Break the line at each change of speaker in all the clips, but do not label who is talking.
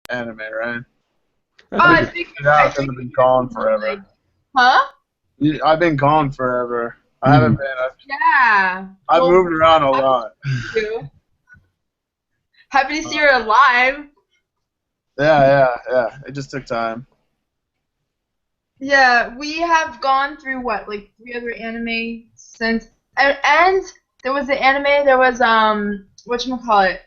anime, right?
Oh,
I
I
think
think
it's out
I
because
think
I've been
yours
calling
would be like,
forever.
huh?
I've been gone forever. I haven't
Mhm.
been.
Yeah.
I've
Well,
moved around a
happy to
lot.
see you. Happy to see
Uh,
you're alive.
yeah. It just took time.
Yeah, we have gone through what, like three other anime since, and there was the anime. There was whatchamacallit.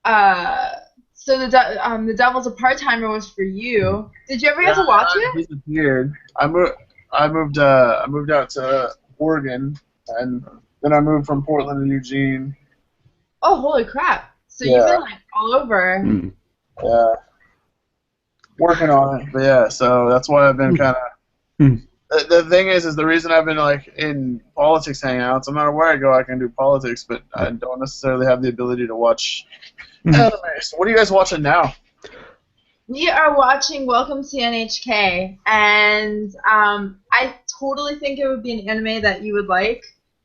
Uh, so the Devil's a Part Timer was for you. Did you ever
Yeah,
get to watch
I
it?
disappeared. I moved out to Oregon, and then I moved from Portland to Eugene.
Oh, holy crap! So you've
Yeah,
been like all over.
Mhm.
yeah, working on it. But yeah, so that's why I've been kind of.
Mhm.
The thing is the reason I've been like in politics hangouts. No matter where I go, I can do politics, but I don't necessarily have the ability to watch
Mhm.
anime. So what are you guys watching now?
We are watching Welcome to NHK, and I totally think it would be an anime that you would like.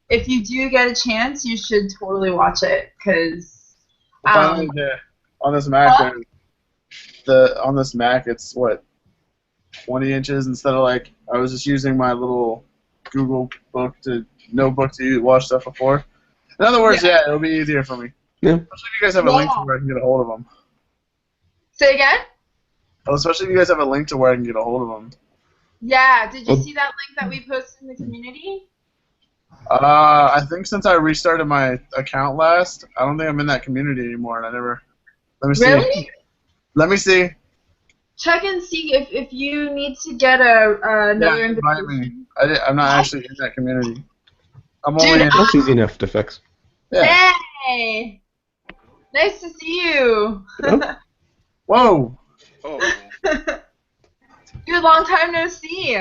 If you do get a chance, you should totally watch it, because
Finally, on this Mac,
huh?
on this Mac, it's what 20 inches instead of like I was just using my little Google notebook to watch stuff before. In other words,
Yeah,
yeah, it'll be easier for me.
Yeah.
Especially if you guys have a link to
yeah.
where I can get a hold of them.
Say again?
Oh, especially if you guys have a link to where I can get a hold of them.
Yeah. Did you
Well,
see that link that we posted in the community?
I think since I restarted my account last, I don't think I'm in that community anymore, and I never. Let me see.
Really?
Let me see.
Check and see if you need to get
Yeah,
another
invite me.
invitation.
I'm not actually in that community. I'm only
Dude,
in.
that's easy enough to fix.
Yeah.
hey! Nice to see you.
Oh,
Whoa.
Oh,
Good long time no see.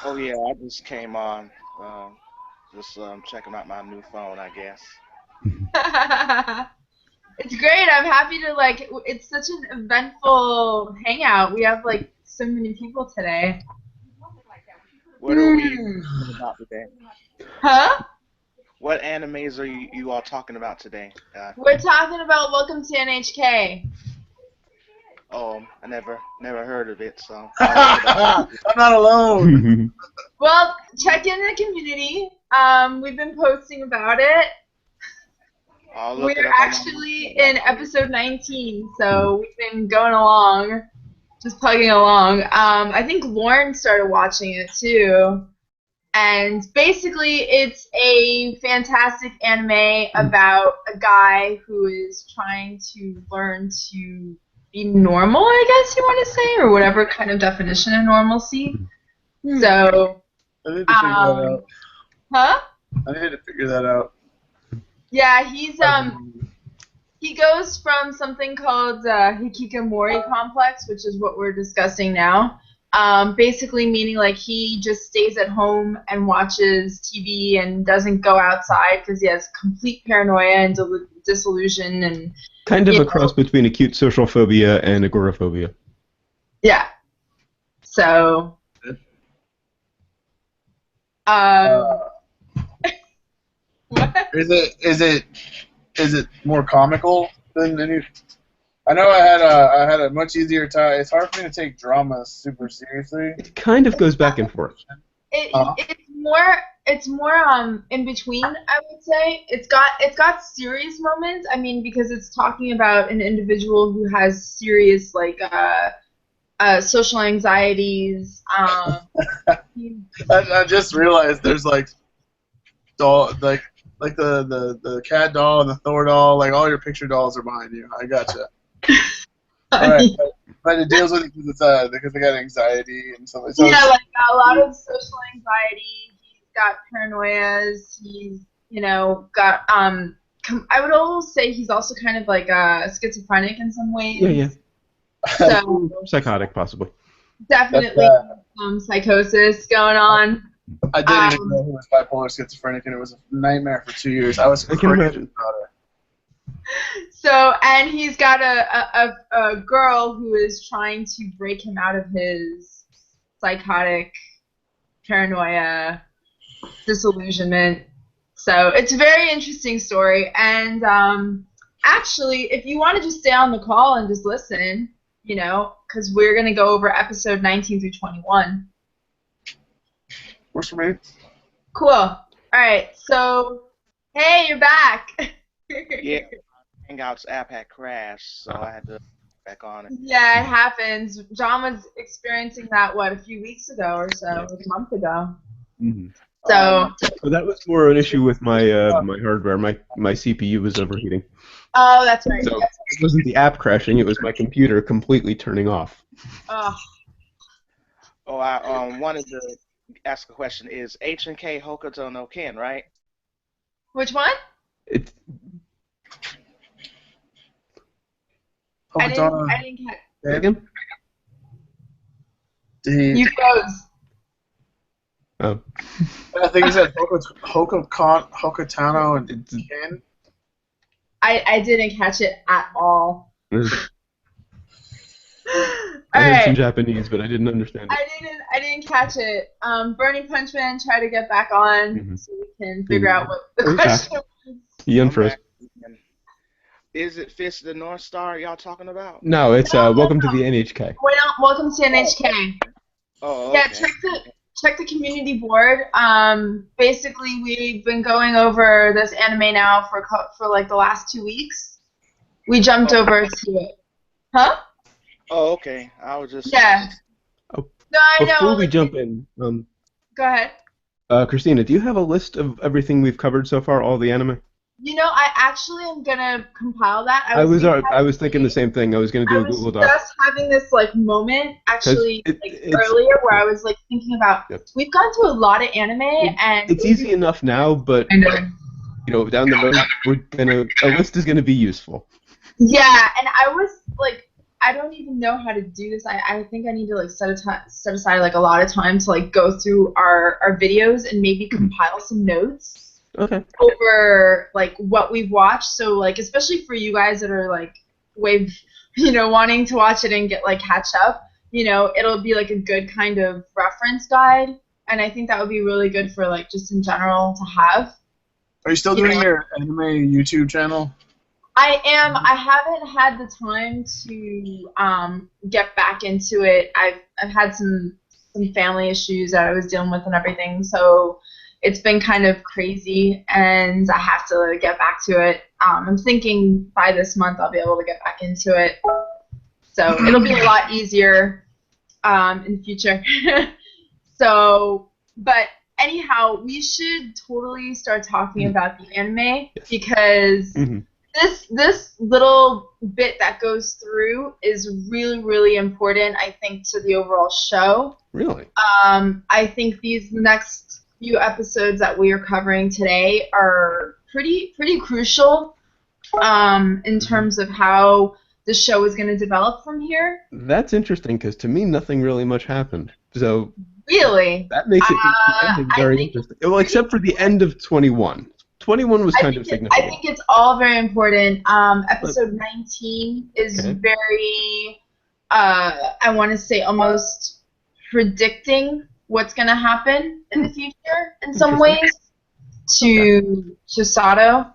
oh yeah, I just came on. Just checking out my new phone, I guess.
It's great. I'm happy to like. It's such an eventful hangout. We have like so many people today.
What are we
Hmm.
talking about today?
Huh?
What animes are you all talking about today?
We're talking about Welcome to NHK.
I never heard of it, so I'll look it up.
I'm not alone.
Well, check in the community. We've been posting about it.
I'll look it
We're
up on my
actually in episode 19, so we've been going along, just plugging along. I think Lauren started watching it too. And basically, it's a fantastic anime about a guy who is trying to learn to be normal, I guess you want to say, or whatever kind of definition of normalcy. So,
I need to figure that out.
huh?
I need to figure that out.
Yeah, he goes from something called hikikomori complex, which is what we're discussing now. Basically meaning like he just stays at home and watches TV and doesn't go outside because he has complete paranoia and disillusion and
kind of
you
a
know,
cross between acute social phobia and agoraphobia.
yeah. So
Uh,
what?
is it more comical than any? I know I had a much easier time. It's hard for me to take drama super seriously.
It kind of goes back and forth.
Uh,
It's more in between, I would say. It's got serious moments. I mean, because it's talking about an individual who has serious like social anxieties.
I just realized there's like doll like the cat doll and the Thor doll. Like all your picture dolls are behind you. I gotcha. All right, but it deals with it because they got anxiety and stuff. So
Yeah,
it's,
like a lot of social anxiety. He's got paranoias. He's got I would almost say he's also kind of like schizophrenic in some ways.
Yeah, yeah.
So
Psychotic, possibly.
definitely
That's,
some psychosis going on.
I dated a girl who was bipolar schizophrenic, and it was a nightmare for 2 years. I was
I can
crazy
imagine.
about her.
So, and he's got a girl who is trying to break him out of his psychotic paranoia, disillusionment. So it's a very interesting story, and actually, if you want to just stay on the call and just listen, because we're going to go over episode 19 through 21.
Works for me.
Cool. All right, so, hey, you're back.
Yeah, Hangouts app had crashed, so I had to back on it.
Yeah, it happens. John was experiencing that, a few weeks ago or so,
Yeah.
a month ago.
Mm-hmm.
So,
So that was more an issue with my my hardware. My CPU was overheating.
oh, that's right.
So it wasn't the app crashing; it was my computer completely turning off.
Oh,
Oh, I wanted to ask a question. Is HNK Hokuto no Ken, right?
which one?
It's
I didn't
Hokuto.
catch.
again.
You froze.
Oh,
I think he said Hokutano and Ken.
I didn't catch it at all.
I
All
heard some
right.
Japanese, but I didn't understand it.
I didn't catch it. Burning Punchman, try to get back on so we can figure out what the
He's back.
question was.
He
I'm
unfroze.
back. Is it Fist of the North Star y'all talking about?
No, it's Welcome to the NHK.
Welcome to NHK.
Oh,
Yeah,
okay.
check the community board. Basically, we've been going over this anime now for like the last 2 weeks. We jumped over to it. Huh?
Oh, okay. I was just.
Yeah.
Oh,
No, I know.
Before we jump in,
Go ahead.
Christina, do you have a list of everything we've covered so far, all the anime?
I actually am gonna compile that.
I was thinking the same thing. I was gonna do a Google Doc.
I was just having this moment actually earlier where I was thinking about we've gone through a lot of anime and
it's easy enough now, but down the road a list is gonna be useful.
Yeah, and I was I don't even know how to do this. I think I need to set aside a lot of time to go through our videos and maybe compile some notes.
Okay.
Over what we've watched, so especially for you guys that are way wanting to watch it and get catch up, it'll be a good kind of reference guide, and I think that would be really good for just in general to have.
Are you still doing your anime YouTube channel?
I am. I haven't had the time to get back into it. I've had some family issues that I was dealing with and everything, so it's been kind of crazy, and I have to get back to it. I'm thinking by this month I'll be able to get back into it. So it'll be a lot easier in the future. But anyhow, we should totally start talking about the anime because this little bit that goes through is really, really important, I think, to the overall show.
Really?
I think these next few episodes that we are covering today are pretty crucial in terms of how the show is going to develop from here.
That's interesting because to me nothing really much happened. So
really,
that makes it very interesting. Well, except for the end of 21. 21 was kind of significant.
I think it's all very important. Episode 19 is very, I want to say, almost predicting what's going to happen in the future in some ways to Sato.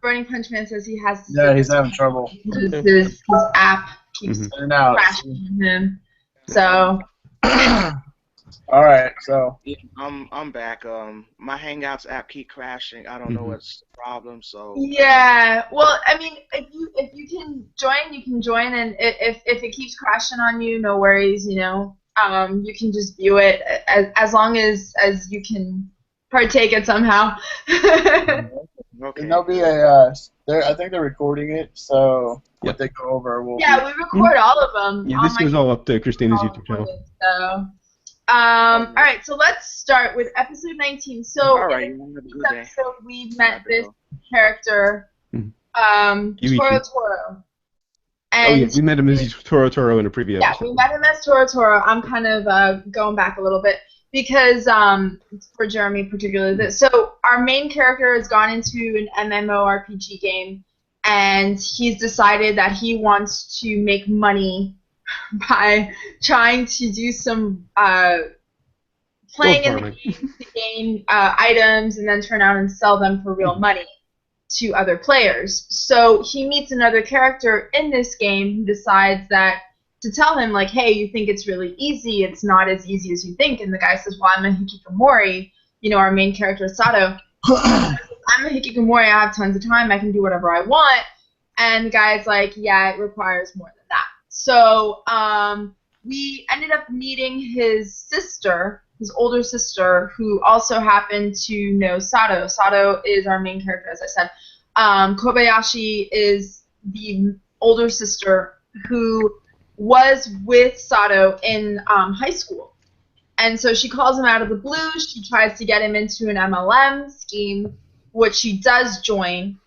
Burning Punchman says he has.
Yeah, he's having trouble.
His app keeps crashing on him. So.
All right, so
yeah, I'm back. My Hangouts app keep crashing. I don't know what's the problem. So
yeah, well, I mean, if you can join, you can join, and if it keeps crashing on you, no worries. You can just view it as long as you can partake it somehow.
okay.
And there'll be a. I think they're recording it, so what they go over will.
Yeah, we record all of them.
Yeah, this goes all up to Christina's YouTube channel.
So. All right, so let's start with episode 19. So in this episode, we met this character, Toro. And
we met him as Toro in a previous episode.
Yeah, we met him as Toro. I'm kind of going back a little bit because for Jeremy particularly. So our main character has gone into an MMORPG game, and he's decided that he wants to make money by trying to do some playing
Gold
in the
farming.
game to gain items and then turn out and sell them for real money to other players. So he meets another character in this game who decides that to tell him, like, hey, you think it's really easy. It's not as easy as you think. And the guy says, well, I'm a hikikomori. You know, our main character is Sato. I'm a hikikomori. I have tons of time. I can do whatever I want. And the guy's like, yeah, it requires more than that. So we ended up meeting his sister, his older sister, who also happened to know Sato. Sato is our main character, as I said. Kobayashi is the older sister who was with Sato in high school. And so she calls him out of the blue. She tries to get him into an MLM scheme, which he does join.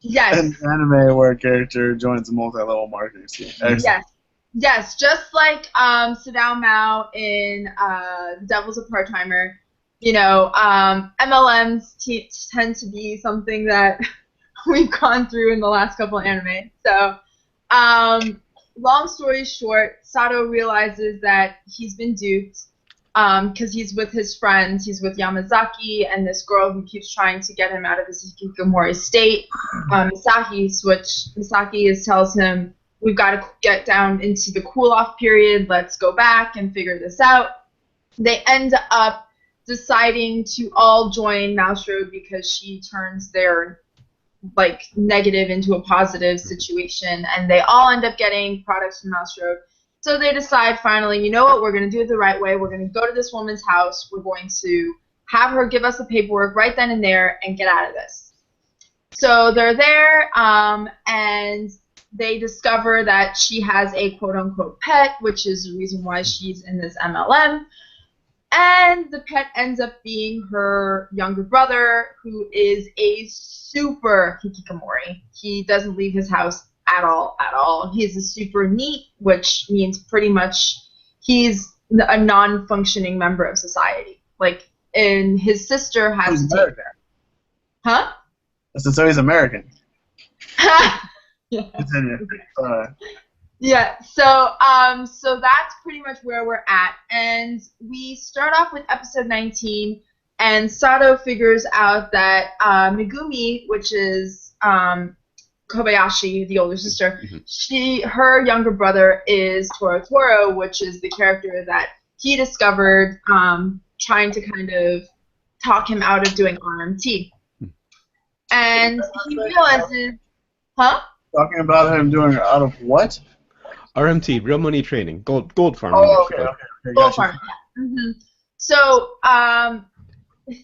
Yes.
An anime where a character joins a multi-level marketing scheme. Excellent.
Yes, just like Sadao Mao in The Devil's a Part-Timer. You know, MLMs tend to be something that we've gone through in the last couple of anime. So, long story short, Sato realizes that he's been duped because he's with his friends. He's with Yamazaki and this girl who keeps trying to get him out of his hikikomori state, Misaki tells him, we've got to get down into the cool-off period. Let's go back and figure this out. They end up deciding to all join Mouse Road because she turns their negative into a positive situation, and they all end up getting products from Mouse Road. So they decide finally, you know what, we're going to do it the right way. We're going to go to this woman's house. We're going to have her give us the paperwork right then and there and get out of this. So they're there, and they discover that she has a quote-unquote pet, which is the reason why she's in this MLM. And the pet ends up being her younger brother, who is a super hikikomori. He doesn't leave his house at all. He's a super neat, which means pretty much he's a non-functioning member of society. And his sister has
He's
to
American.
Huh?
So he's American.
Yeah.
Continue. Sorry.
Yeah, so that's pretty much where we're at. And we start off with episode 19, and Sato figures out that Megumi, which is Kobayashi, the older sister, her younger brother is Toro, which is the character that he discovered trying to kind of talk him out of doing RMT. And he realizes, huh?
Talking about him doing it out of what?
RMT, real money trading, gold farming.
Oh, okay.
Gold farming, yeah. Mm-hmm. So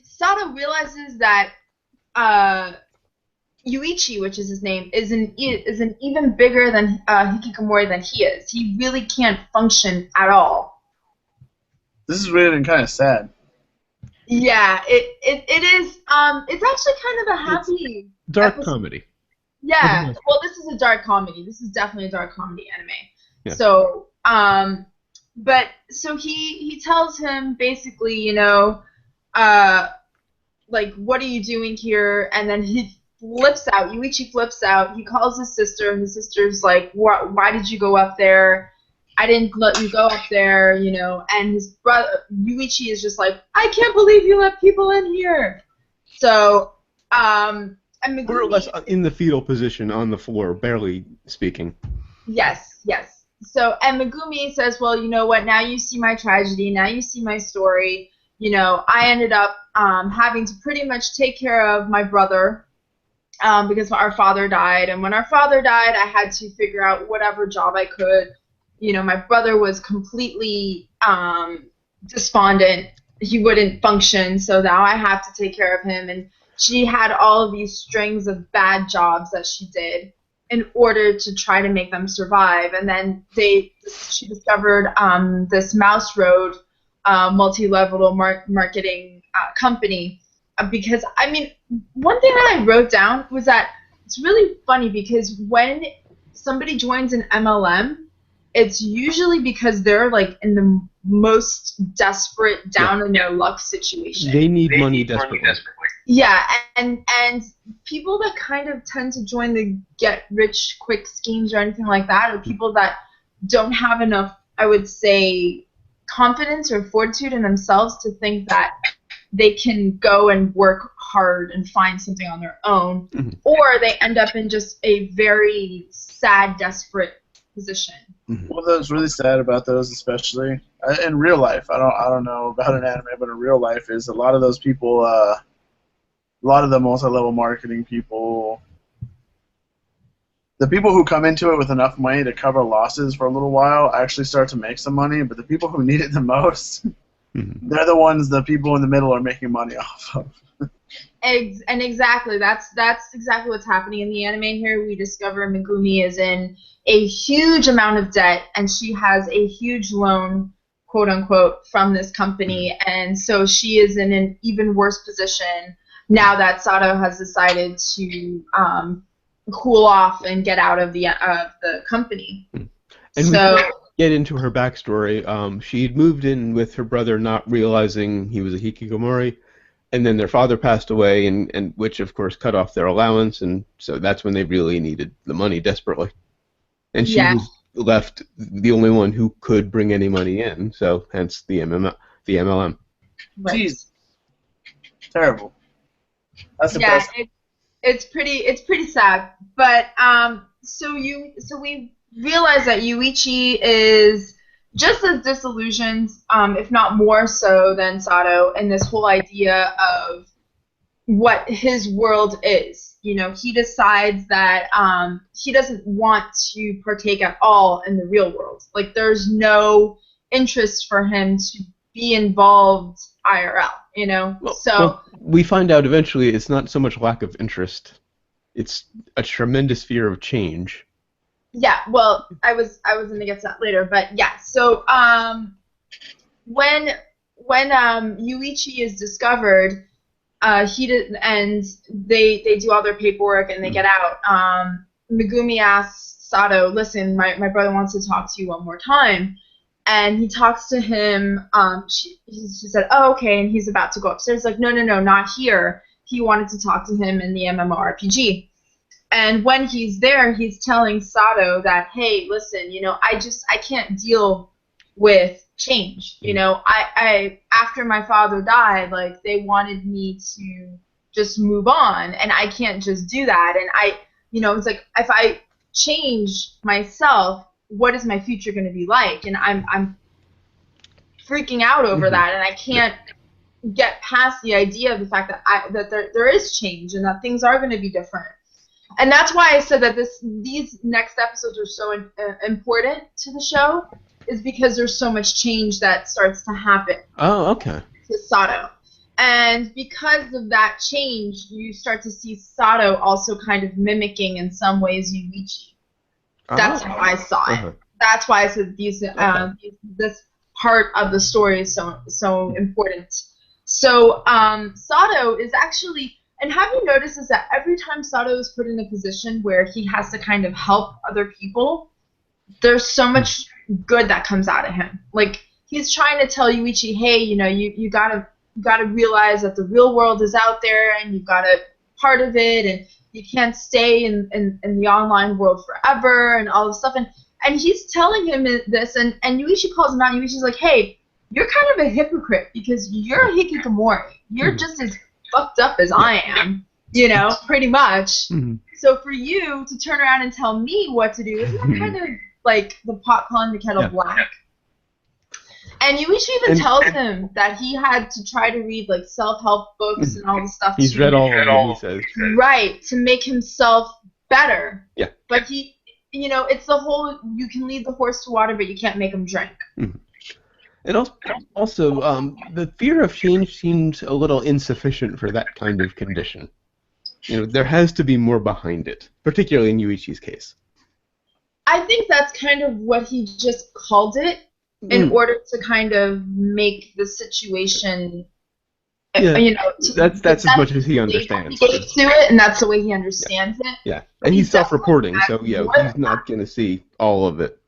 Sato realizes that Yuichi, which is his name, is an even bigger than hikikomori than he is. He really can't function at all.
This is weird and kind of sad.
Yeah, it is. It's actually kind of a happy
Dark
episode.
comedy.
Yeah, well, this is a dark comedy. This is definitely a dark comedy anime.
Yeah.
So, so he tells him basically, you know, what are you doing here? And then he flips out. Yuichi flips out. He calls his sister, and his sister's like, why did you go up there? I didn't let you go up there, you know. And his brother, Yuichi, is just like, I can't believe you let people in here. So, and Megumi,
more or less in the fetal position on the floor, barely speaking.
Yes. So, and Megumi says, well, you know what, now you see my tragedy, now you see my story. You know, I ended up having to pretty much take care of my brother because our father died. And when our father died, I had to figure out whatever job I could. You know, my brother was completely despondent. He wouldn't function, so now I have to take care of him. And she had all of these strings of bad jobs that she did in order to try to make them survive. And then she discovered this Mouse Road multi-level marketing company. Because, I mean, one thing that I wrote down was that it's really funny because when somebody joins an MLM, it's usually because they're in the most desperate, down on their luck situation.
They need money desperately.
Yeah, and people that kind of tend to join the get-rich-quick schemes or anything like that are people that don't have enough, I would say, confidence or fortitude in themselves to think that they can go and work hard and find something on their own, or they end up in just a very sad, desperate position.
Well, that was really sad about those, especially in real life. I don't know about an anime, but in real life, is a lot of those people, a lot of the multi-level marketing people, the people who come into it with enough money to cover losses for a little while actually start to make some money. But the people who need it the most, they're the ones the people in the middle are making money off of.
And exactly, that's exactly what's happening in the anime here. We discover Megumi is in a huge amount of debt, and she has a huge loan, quote unquote, from this company, and so she is in an even worse position now that Sato has decided to cool off and get out of the company.
And
so
we get into her backstory. She'd moved in with her brother, not realizing he was a hikikomori. And then their father passed away, and which, of course, cut off their allowance, and so that's when they really needed the money desperately. And she was left the only one who could bring any money in, so hence the MLM.
Right.
Jeez. Terrible. That's impressive.
It's pretty sad. But so we realize that Yuichi is just as disillusioned, if not more so, than Sato, in this whole idea of what his world is. You know, he decides that he doesn't want to partake at all in the real world. Like, there's no interest for him to be involved IRL, you know?
Well, we find out eventually it's not so much lack of interest. It's a tremendous fear of change.
Yeah, well, I was going to get to that later, but yeah. So when Yuichi is discovered, and they do all their paperwork and they get out. Megumi asks Sato, "Listen, my brother wants to talk to you one more time," and he talks to him. She said, "Oh, okay," and he's about to go upstairs. Like, no, not here. He wanted to talk to him in the MMORPG. And when he's there, he's telling Sato that, hey, listen, you know, I can't deal with change. You know, I after my father died, like, they wanted me to just move on, and I can't just do that. And it's like, if I change myself, what is my future going to be like? And I'm freaking out over that, and I can't get past the idea of the fact that there is change and that things are going to be different. And that's why I said that these next episodes are so important to the show, is because there's so much change that starts to happen.
Oh, okay.
To Sato. And because of that change, you start to see Sato also kind of mimicking in some ways Yuichi. That's how I saw it. That's why I said this part of the story is so important. So Sato is actually... And have you noticed is that every time Sato is put in a position where he has to kind of help other people, there's so much good that comes out of him. Like, he's trying to tell Yuichi, hey, you know, you gotta realize that the real world is out there, and you've got to part of it, and you can't stay in the online world forever, and all this stuff. And he's telling him this, and Yuichi calls him out. Yuichi's like, hey, you're kind of a hypocrite because you're a hikikomori. You're just as fucked up as I am, you know, pretty much. So for you to turn around and tell me what to do, isn't that kind of like the pot calling the kettle black? And Yuichi even tells him that he had to try to read like self-help books and all this stuff.
He's read all of them, he says.
Right, to make himself better.
Yeah.
But he, you know, it's the whole, you can lead the horse to water, but you can't make him drink.
And also, the fear of change seems a little insufficient for that kind of condition. You know, there has to be more behind it, particularly in Yuichi's case.
I think that's kind of what he just called it in order to kind of make the situation, you know...
That's as much as he understands.
He gave to it, and that's the way he understands it.
Yeah, and he's self-reporting, so yeah, he's not going to see all of it.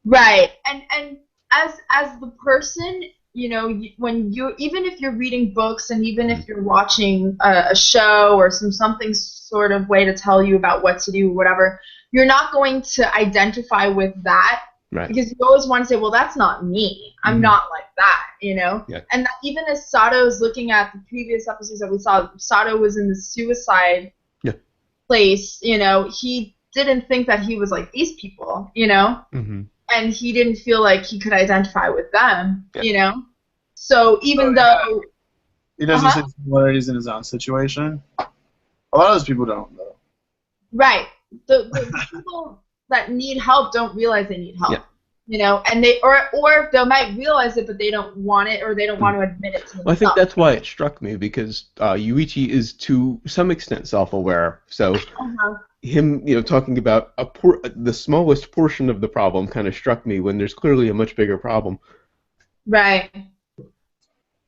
Right, and as the person, you know, when you, even if you're reading books and even if you're watching a show or something sort of way to tell you about what to do or whatever, you're not going to identify with that
Right.
Because you always want to say, well, that's not me. I'm not like that, you know?
Yeah.
And that even as Sato is looking at the previous episodes that we saw, Sato was in the suicide place, you know, he didn't think that he was like these people, you know? And he didn't feel like he could identify with them, you know? So even though...
He doesn't see similarities in his own situation. A lot of those people don't, though.
Right. The people that need help don't realize they need help. You know, and they or they might realize it, but they don't want it, or they don't want to admit it to themselves.
Well, I think that's why it struck me, because Yuichi is to some extent self-aware. So him, you know, talking about the smallest portion of the problem kind of struck me when there's clearly a much bigger problem.
Right.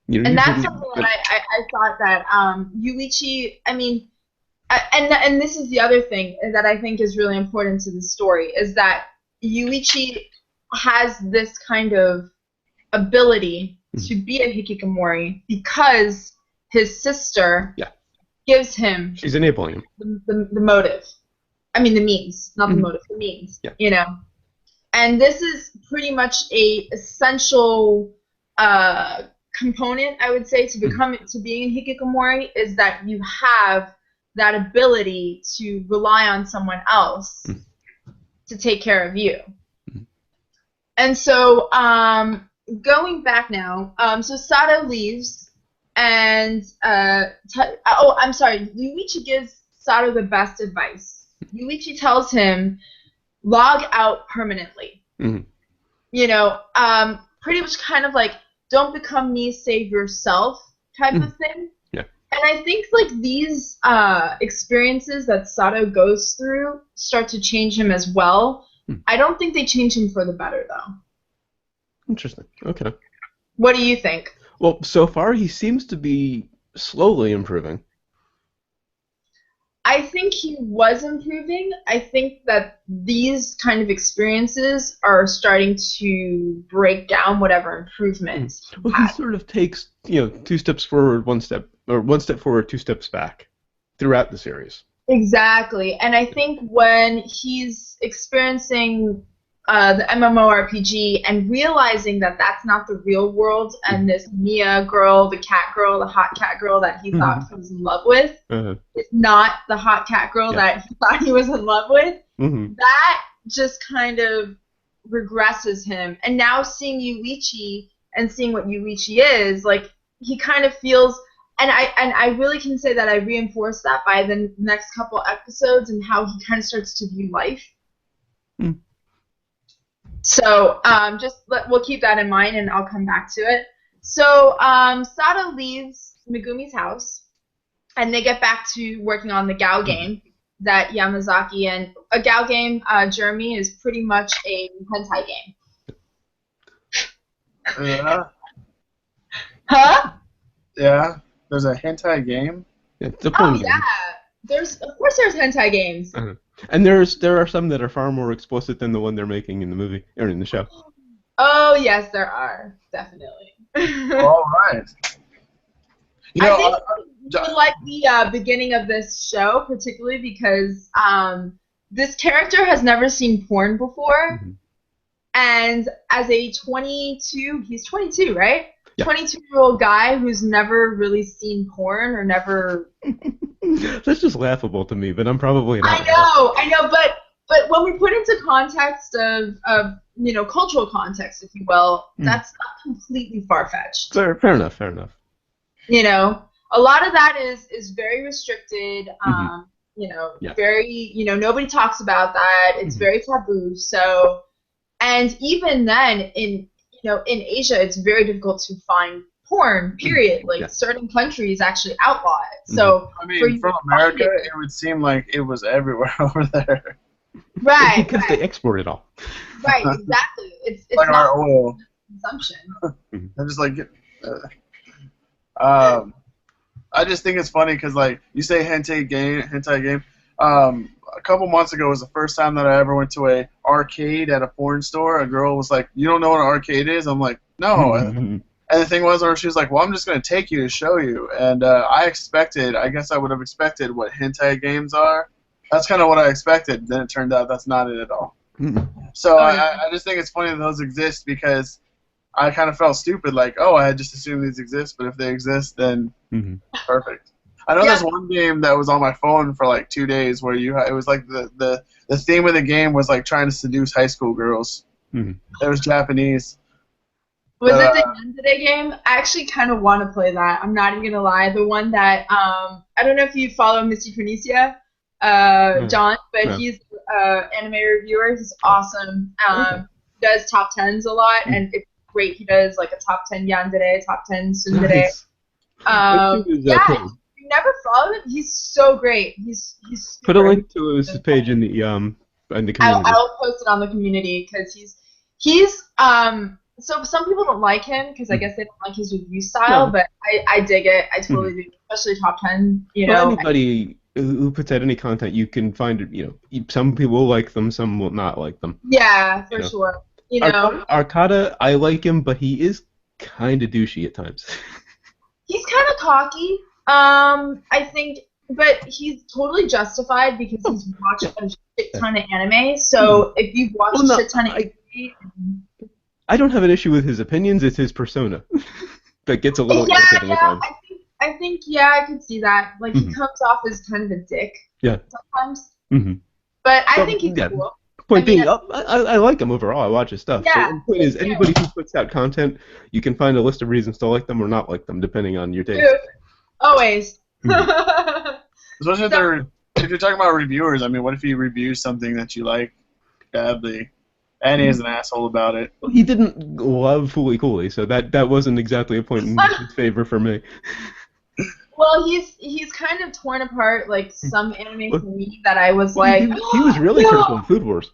You know,
and that's something that I thought that Yuichi, I mean, and this is the other thing that I think is really important to the story, is that Yuichi has this kind of ability to be a hikikomori because his sister gives him...
She's enabling him.
The motive. I mean, the means. Not the motive, the means. You know? And this is pretty much a essential component, I would say, to being a hikikomori, is that you have that ability to rely on someone else to take care of you. And so, going back now, so Sato leaves, and I'm sorry, Yuichi gives Sato the best advice. Yuichi tells him, log out permanently. You know, pretty much kind of like, don't become me, save yourself type of thing. And I think like these experiences that Sato goes through start to change him as well. I don't think they change him for the better, though.
Interesting. Okay.
What do you think?
Well, so far he seems to be slowly improving.
I think he was improving. I think that these kind of experiences are starting to break down whatever improvements.
Well, he sort of takes, you know, 2 steps forward, 1 step, or 1 step forward, 2 steps back throughout the series.
Exactly. And I think when he's experiencing the MMORPG and realizing that that's not the real world, and this Mia girl, the cat girl, the hot cat girl that he thought he was in love with, is not the hot cat girl that he thought he was in love with, that just kind of regresses him. And now seeing Yuichi and seeing what Yuichi is, like, he kind of feels... And I really can say that I reinforced that by the next couple episodes and how he kind of starts to view life. So we'll keep that in mind, and I'll come back to it. So Sato leaves Megumi's house, and they get back to working on the Gao game that Yamazaki, and a Gao game, Jeremy, is pretty much a hentai game. Huh?
Yeah. There's a hentai game?
It's a porn game.
Of course there's hentai games.
And there are some that are far more explicit than the one they're making in the movie, or in the show.
Oh, yes, there are. Definitely.
All right. You know,
I think I like the beginning of this show, particularly because this character has never seen porn before. And as a 22, he's 22, right? 22-year-old guy who's never really seen porn or never...
That's just laughable to me, but I'm probably not.
I know, but when we put into context of you know, cultural context, if you will, that's not completely far-fetched.
Fair enough.
You know, a lot of that is very restricted. You know, very, you know, nobody talks about that. It's very taboo. So, and even then, in Asia, it's very difficult to find porn, period. Like, certain countries actually outlaw it. So,
I mean, from America, it would seem like it was everywhere over there.
Right.
Because they export it all.
Right, exactly. It's
like
not
our oil
consumption.
I just like I just think it's funny because, like, you say hentai game. A couple months ago was the first time that I ever went to a arcade at a porn store. A girl was like, "You don't know what an arcade is?" I'm like, "No." And the thing was, she was like, "Well, I'm just going to take you to show you." And I guess I would have expected what hentai games are. That's kind of what I expected. Then it turned out that's not it at all. So
Oh, yeah.
I just think it's funny that those exist because I kind of felt stupid, like, oh, I had just assumed these exist, but if they exist, then perfect. I know there's one game that was on my phone for like 2 days where it was like the theme of the game was like trying to seduce high school girls. It was Japanese.
Was it the Yandere game? I actually kind of want to play that. I'm not even gonna lie. The one that I don't know if you follow Missy Pernicia, John, but he's anime reviewer. He's awesome. He does top tens a lot, and it's great. He does like a top 10 Yandere, top 10 Tsundere.
Nice.
If you never followed him, he's so great. He's
put a link to his page in the community.
I'll post it on the community because he's so some people don't like him because I guess they don't like his review style, but I dig it. I totally do, especially top 10.
Well, anybody who puts out any content, you can find it. Some people will like them, some will not like them.
Yeah, for sure.
Arcada, I like him, but he is kind of douchey at times.
He's kind of cocky. I think, but he's totally justified because he's watched a shit ton of anime. So if you've watched a shit ton of anime.
I don't have an issue with his opinions. It's his persona that gets a little irritating at times.
I think, I could see that. Like, he comes off as kind of a dick sometimes. But I think he's cool.
Point being, I like him overall. I watch his stuff.
Yeah.
The point is, anybody who puts out content, you can find a list of reasons to like them or not like them, depending on your taste.
Always.
Especially if you're talking about reviewers, I mean, what if he reviews something that you like badly? And he's an asshole about it.
Well, he didn't love Fooly Cooly, so that wasn't exactly a point in his favor for me.
Well, he's kind of torn apart like some anime for me that I was like.
He was really critical in Food Wars.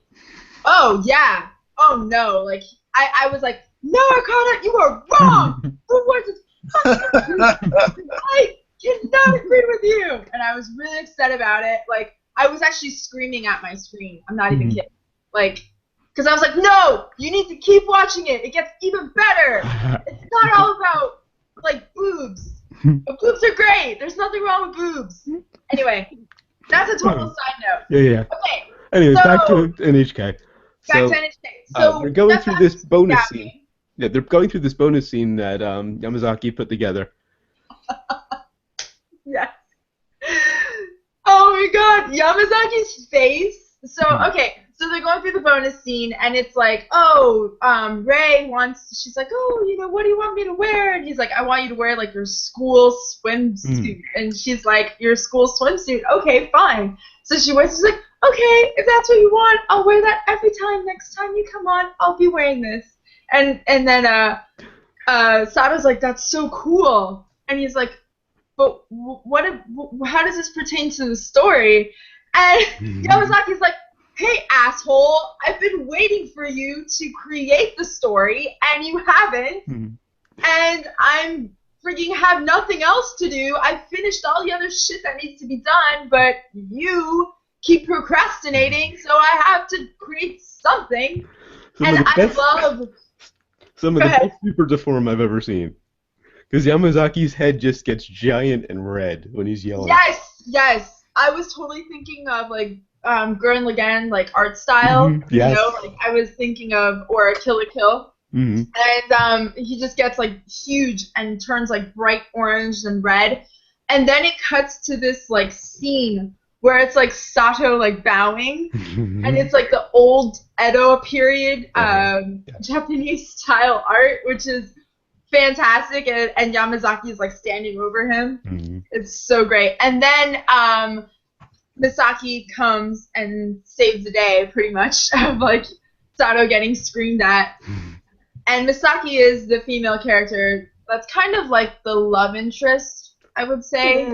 Oh yeah. Oh no. Like I was like, no, Arcana, you are wrong. Food Wars is fucking I cannot agree with you. And I was really upset about it. Like I was actually screaming at my screen. I'm not even kidding. Like. Because I was like, no, you need to keep watching it. It gets even better. It's not all about, like, boobs. But boobs are great. There's nothing wrong with boobs. Anyway, that's a total side note.
Yeah.
Okay.
Anyway, back to NHK.
Back to NHK. So
they're going through this bonus scene. Yeah, they're going through this bonus scene that Yamazaki put together.
Yes. Oh, my God. Yamazaki's face. So, okay. So they're going through the bonus scene, and it's like, Ray she's like, what do you want me to wear? And he's like, I want you to wear, like, your school swimsuit. And she's like, your school swimsuit? Okay, fine. So she's like, okay, if that's what you want, I'll wear that every time. Next time you come on, I'll be wearing this. And then Sato's like, that's so cool. And he's like, but how does this pertain to the story? And Yamazaki's like, hey, asshole, I've been waiting for you to create the story, and you haven't, and I'm freaking have nothing else to do. I've finished all the other shit that needs to be done, but you keep procrastinating, so I have to create something. Some of the best
super deform I've ever seen. Because Yamazaki's head just gets giant and red when he's yelling.
Yes. I was totally thinking of, like, Gurren Lagann, like, art style.
Yes.
Like, I was thinking of, or Kill la Kill. And he just gets, like, huge and turns, like, bright orange and red. And then it cuts to this, like, scene where it's, like, Sato, like, bowing. And it's, like, the old Edo period Japanese-style art, which is fantastic. And Yamazaki is, like, standing over him. It's so great. And then Misaki comes and saves the day, pretty much, of, like, Sato getting screamed at. And Misaki is the female character that's kind of like the love interest, I would say.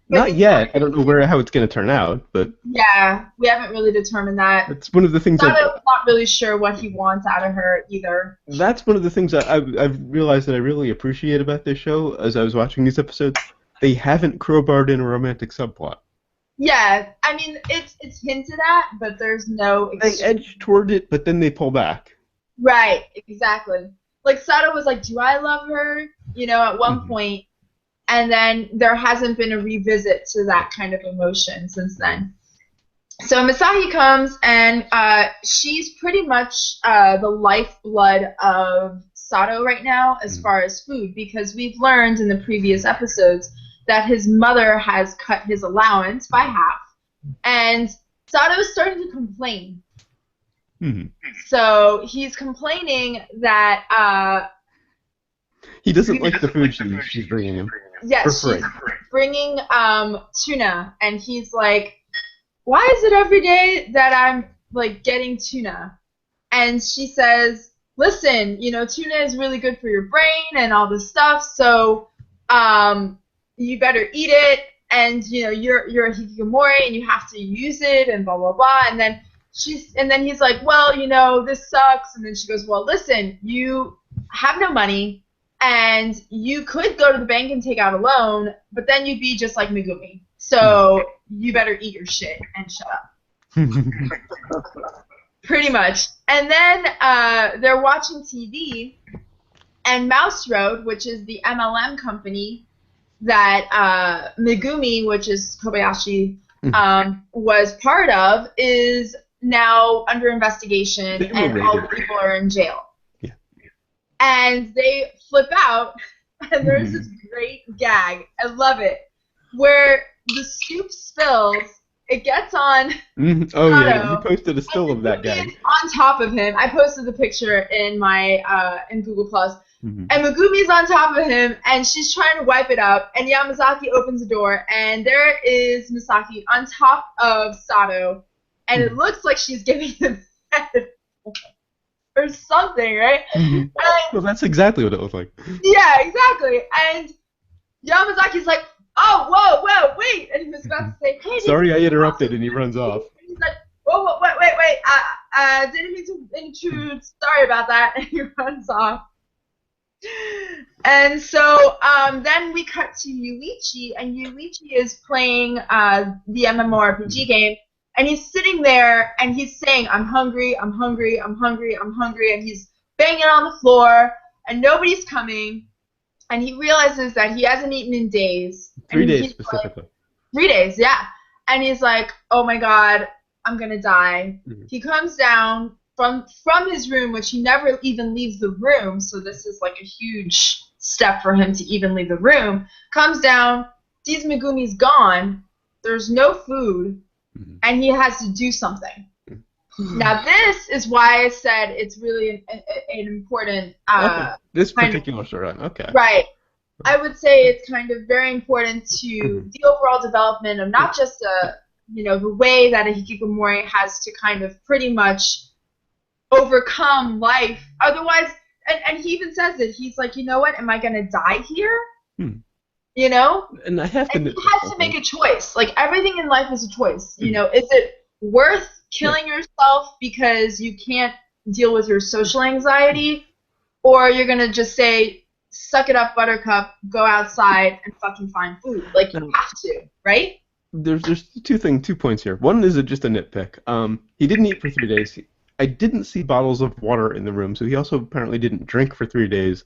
Not yet. I don't know how it's going to turn out, but...
Yeah, we haven't really determined that.
It's one of the things
Sato's not really sure what he wants out of her, either.
That's one of the things that I've realized that I really appreciate about this show as I was watching these episodes. They haven't crowbarred in a romantic subplot.
Yeah, I mean, it's hinted at, but there's no...
They edge toward it, but then they pull back.
Right, exactly. Like, Sato was like, do I love her? You know, at one point, and then there hasn't been a revisit to that kind of emotion since then. So Misaki comes, and she's pretty much the lifeblood of Sato right now as far as food, because we've learned in the previous episodes that his mother has cut his allowance by half, and Sato is starting to complain.
Mm-hmm.
So he's complaining that
he doesn't like the food she's bringing him.
Yes, she's bringing tuna, and he's like, why is it every day that I'm like getting tuna? And she says, listen, you know, tuna is really good for your brain and all this stuff, so you better eat it, and you know, you're a hikikomori and you have to use it, and blah blah blah. And then he's like, well, you know, this sucks. And then she goes, well, listen, you have no money, and you could go to the bank and take out a loan, but then you'd be just like Megumi. So you better eat your shit and shut up. Pretty much. And then they're watching TV, and Mouse Road, which is the MLM company that Megumi, which is Kobayashi, was part of, is now under investigation, and all the people are in jail.
Yeah.
And they flip out, and there's this great gag. I love it, where the soup spills. It gets on.
Oh yeah, you posted a still of that guy.
On top of him, I posted the picture in my in Google Plus, and Megumi's on top of him, and she's trying to wipe it up. And Yamazaki opens the door, and there is Misaki on top of Sato, and it looks like she's giving him head or something, right? And,
well, that's exactly what it looked like.
Yeah, exactly. And Yamazaki's like, oh, whoa, wait. And he was about to say, hey.
Sorry, I interrupted, and he runs off.
And he's like, whoa, wait. Didn't mean to intrude. Sorry about that. And he runs off. And so then we cut to Yuichi, and Yuichi is playing the MMORPG game, and he's sitting there, and he's saying, I'm hungry, and he's banging on the floor, and nobody's coming. And he realizes that he hasn't eaten in days.
3 days specifically.
Like, 3 days, yeah. And he's like, oh my god, I'm going to die. He comes down from his room, which he never even leaves the room, so this is like a huge step for him to even leave the room. Comes down, sees Megumi's gone, there's no food, and he has to do something. Now, this is why I said it's really an important...
okay. This particular storyline, okay.
Right. I would say it's kind of very important to the overall development of not just the way that a hikikomori has to kind of pretty much overcome life. Otherwise, and he even says it, he's like, you know what, am I going to die here? You know?
And he has
to make a choice. Like, everything in life is a choice. You know, is it worth killing yourself because you can't deal with your social anxiety, or you're gonna just say, suck it up, buttercup, go outside and fucking find food? Like, you have to, right?
There's two points here. One is just a nitpick. He didn't eat for 3 days. I didn't see bottles of water in the room, so he also apparently didn't drink for 3 days.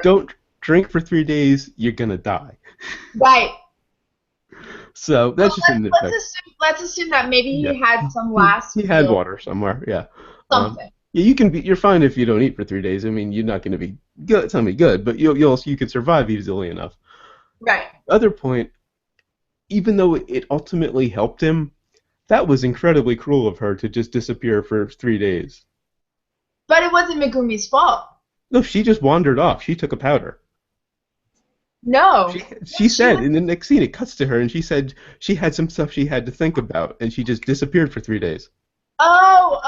Don't drink for 3 days, you're gonna die.
Right.
So that's just a nitpick.
Let's assume that maybe he had some last.
He had water somewhere, yeah.
Something.
Yeah, you're fine if you don't eat for 3 days. I mean, you're not going to be good. It's not going to be good, but you could survive easily enough.
Right.
Other point, even though it ultimately helped him, that was incredibly cruel of her to just disappear for 3 days.
But it wasn't Megumi's fault.
No, she just wandered off. She took a powder.
No.
She said in the next scene, it cuts to her, and she said she had some stuff she had to think about, and she just disappeared for 3 days.
Oh,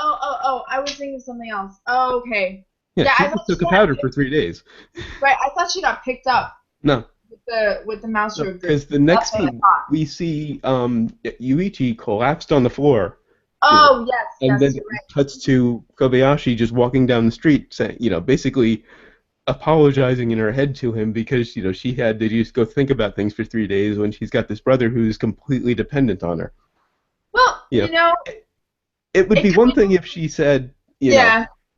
I was thinking something else. Oh, okay.
Yeah, she just took a powder for 3 days.
Right, I thought she got picked up.
No.
With the mouse road.
Because the next scene, we see Yuichi collapsed on the floor.
Oh, yes.
And then it cuts to Kobayashi just walking down the street, saying, basically apologizing in her head to him because, she had to just go think about things for 3 days when she's got this brother who's completely dependent on her.
Well,
it would be one thing if she said,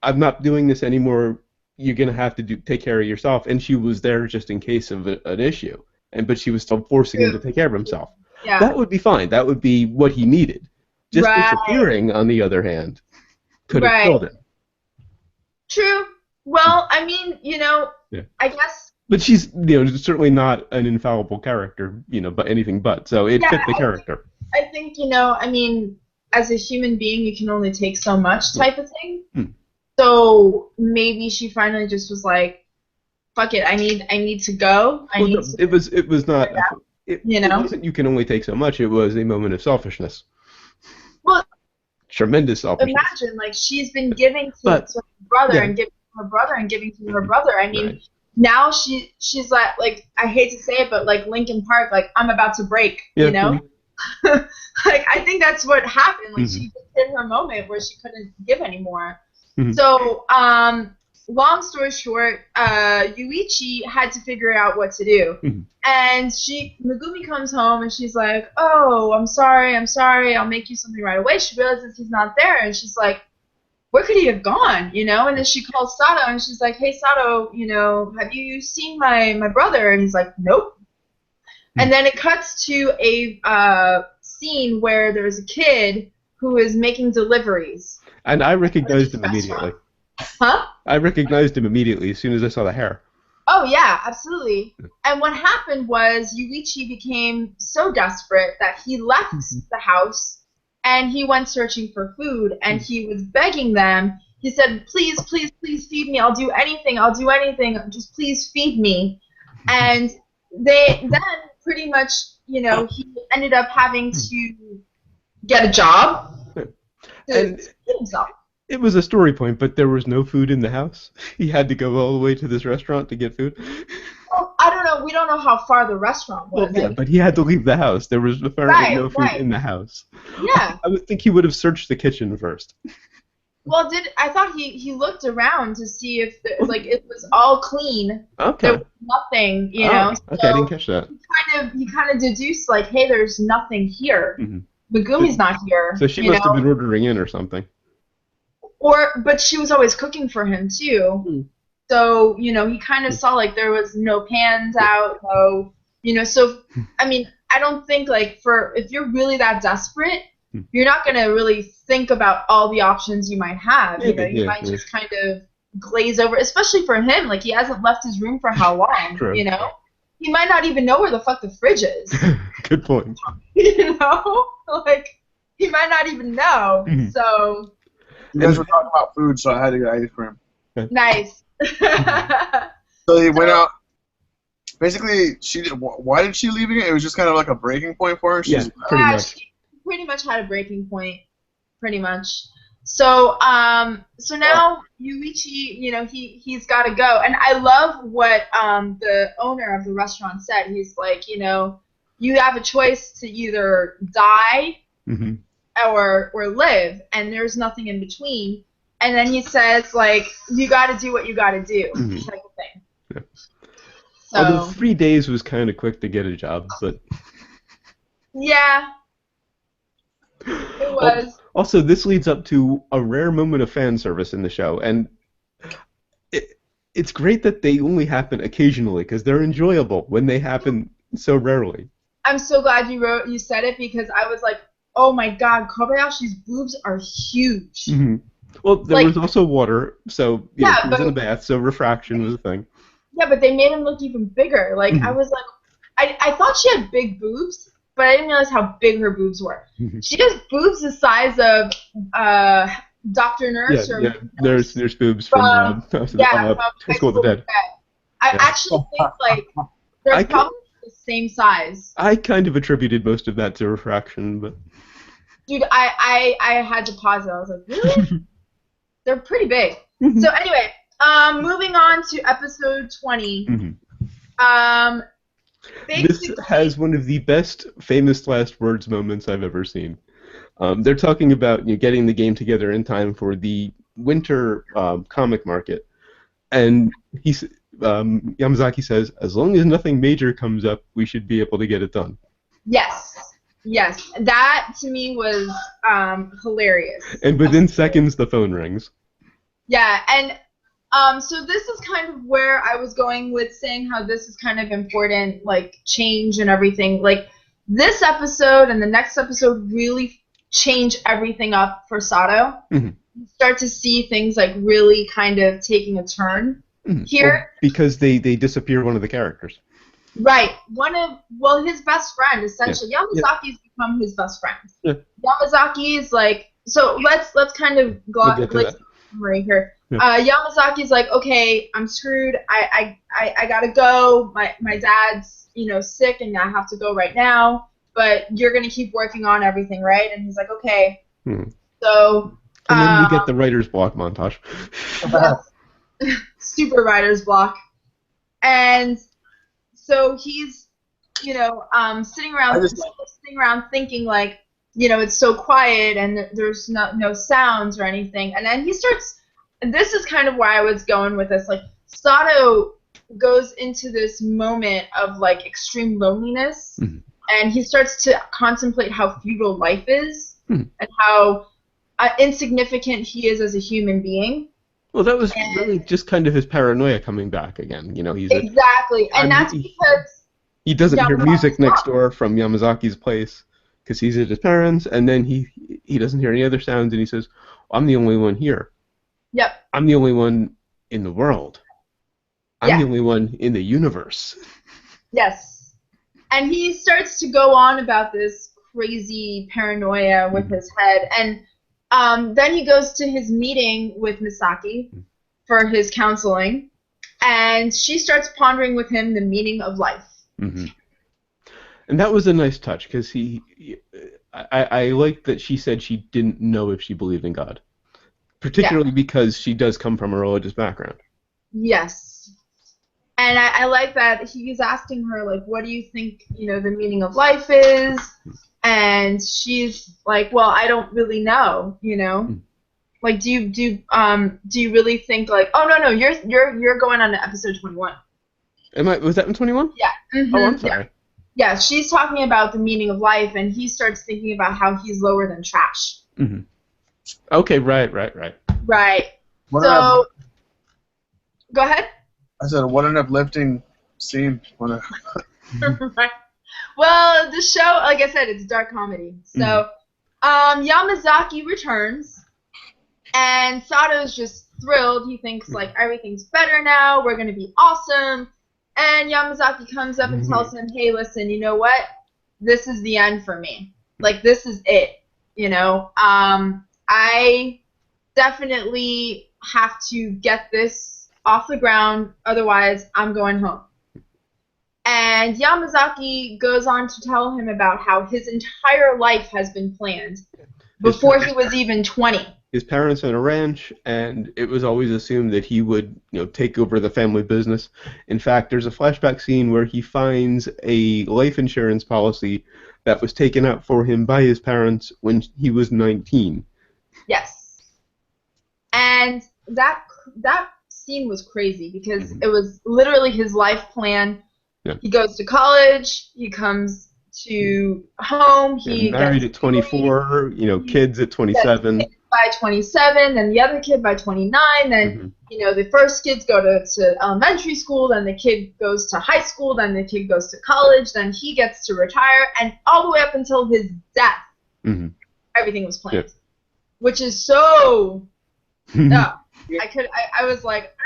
I'm not doing this anymore, you're going to have to take care of yourself, and she was there just in case of an issue, but she was still forcing him to take care of himself.
Yeah.
That would be fine. That would be what he needed. Just
Right.
disappearing, on the other hand, could have
Right.
killed him.
True. Well, I mean,
Yeah.
I guess.
But she's, certainly not an infallible character, but anything but. So it fit the character.
I think, I mean, as a human being, you can only take so much type of thing. So maybe she finally just was like, "Fuck it, I need to go.
It was not. It wasn't. You can only take so much. It was a moment of selfishness.
Well,
tremendous selfishness.
Imagine, like, she's been giving to her brother and giving to her brother and giving to her brother. I mean, now she's like I hate to say it, but like Linkin Park, like, I'm about to break, Like, I think that's what happened. Like, she just hit her moment where she couldn't give anymore. So, long story short, Yuichi had to figure out what to do. And Megumi comes home and she's like, "Oh, I'm sorry, I'll make you something right away." She realizes he's not there and she's like, "Where could he have gone?" And then she calls Sato and she's like, "Hey, Sato, have you seen my brother?" And he's like, "Nope." And then it cuts to a scene where there's a kid who is making deliveries.
And I recognized him immediately.
Huh?
I recognized him immediately as soon as I saw the hair.
Oh, yeah, absolutely. And what happened was Yuichi became so desperate that he left the house and he went searching for food and he was begging them. He said, "Please, please, please feed me. I'll do anything. Just please feed me." And they then pretty much, he ended up having to get a job to feed himself.
It was a story point, but there was no food in the house. He had to go all the way to this restaurant to get food.
Well, I don't know. We don't know how far the restaurant was.
Well, yeah, but he had to leave the house. There was apparently no food in the house.
Yeah.
I would think he would have searched the kitchen first.
Well, I thought he looked around to see if it was all clean.
Okay.
There was nothing,
Okay,
so
I didn't catch that.
He kind of deduced like, hey, there's nothing here. Megumi's not here.
So she must have been ordering in or something.
But she was always cooking for him too. So, he kind of saw like there was no pans out, so I mean, I don't think like if you're really that desperate, you're not going to really think about all the options you might have. You might just kind of glaze over, especially for him. Like, he hasn't left his room for how long,
True.
He might not even know where the fuck the fridge is.
Good point.
Like, he might not even know. So...
You guys were talking about food, so I had to get ice cream.
Nice.
So he went out. Basically, why did she leave again? It was just kind of like a breaking point for her.
Yeah, pretty much.
She pretty much had a breaking point, pretty much. So, so now Yuichi, he's got to go, and I love what the owner of the restaurant said. He's like, you have a choice to either die. Or live, and there's nothing in between. And then he says, like, you got to do what you got to do, type of thing.
Yeah.
So,
although 3 days was kind of quick to get a job, but...
Yeah. It was.
Also, this leads up to a rare moment of fan service in the show, and it's great that they only happen occasionally, because they're enjoyable when they happen so rarely.
I'm so glad you said it, because I was like, oh my god, Kobayashi's boobs are huge.
Well, there was also water, so he was in a bath, so refraction was a thing.
Yeah, but they made him look even bigger. Like, I was like, I thought she had big boobs, but I didn't realize how big her boobs were. She has boobs the size of Dr. Nurse.
Yeah, there's boobs from High School of the Dead.
I actually think, like, they're probably the same size.
I kind of attributed most of that to refraction, but...
Dude, I had to pause it. I was like, really? They're pretty big. So anyway, moving on to episode 20.
This has one of the best famous last words moments I've ever seen. They're talking about getting the game together in time for the winter comic market, and Yamazaki says, "As long as nothing major comes up, we should be able to get it done."
Yes, that to me was hilarious.
And within seconds, the phone rings.
Yeah, and so this is kind of where I was going with saying how this is kind of important, like change and everything. Like this episode and the next episode really change everything up for Sato.
Mm-hmm.
You start to see things like really kind of taking a turn here.
Well, because they disappear one of the characters.
Right. His best friend, essentially. Yamazaki's become his best friend.
Yeah.
Yamazaki's like, so let's kind of go right here. Yeah. Yamazaki's like, okay, I'm screwed. I gotta go. My dad's, sick and I have to go right now. But you're gonna keep working on everything, right? And he's like, okay. So.
And then we get the writer's block montage.
Super writer's block. And so he's, sitting around thinking like, it's so quiet and there's no sounds or anything. And then he starts, and this is kind of where I was going with this, like Sato goes into this moment of like extreme loneliness, and he starts to contemplate how futile life is and how insignificant he is as a human being.
Well, that was really just kind of his paranoia coming back again. He's
exactly, and that's because
he doesn't hear music next door from Yamazaki's place because he's at his parents', and then he doesn't hear any other sounds, and he says, "I'm the only one here.
Yep.
I'm the only one in the world. I'm the only one in the universe."
Yes, and he starts to go on about this crazy paranoia with his head, and. Then he goes to his meeting with Misaki for his counseling, and she starts pondering with him the meaning of life.
Mm-hmm. And that was a nice touch, because I liked that she said she didn't know if she believed in God, particularly because she does come from a religious background.
Yes. And I like that he's asking her, like, what do you think, the meaning of life is? And she's like, well, I don't really know, Like, do you really think like, oh no, you're going on to episode 21.
Was that in 21?
Yeah. Mm-hmm.
Oh, I'm sorry.
Yeah, she's talking about the meaning of life, and he starts thinking about how he's lower than trash.
Mm-hmm. Okay, right.
Right. Go ahead.
I said, what an uplifting scene.
Right. Well, the show, like I said, it's dark comedy. So, Yamazaki returns, and Sato's just thrilled. He thinks, like, everything's better now. We're going to be awesome. And Yamazaki comes up and tells him, hey, listen, you know what? This is the end for me. Like, this is it. I definitely have to get this off the ground. Otherwise, I'm going home. And Yamazaki goes on to tell him about how his entire life has been planned before he was even 20.
His parents own a ranch, and it was always assumed that he would, take over the family business. In fact, there's a flashback scene where he finds a life insurance policy that was taken out for him by his parents when he was 19.
Yes. And that scene was crazy because it was literally his life plan. Yeah. He goes to college. He comes to home. He
married at 24. Kids at 27.
By 27, then the other kid by 29. Then the first kids go to elementary school. Then the kid goes to high school. Then the kid goes to college. Then he gets to retire, and all the way up until his death, everything was planned, which is so. I was like,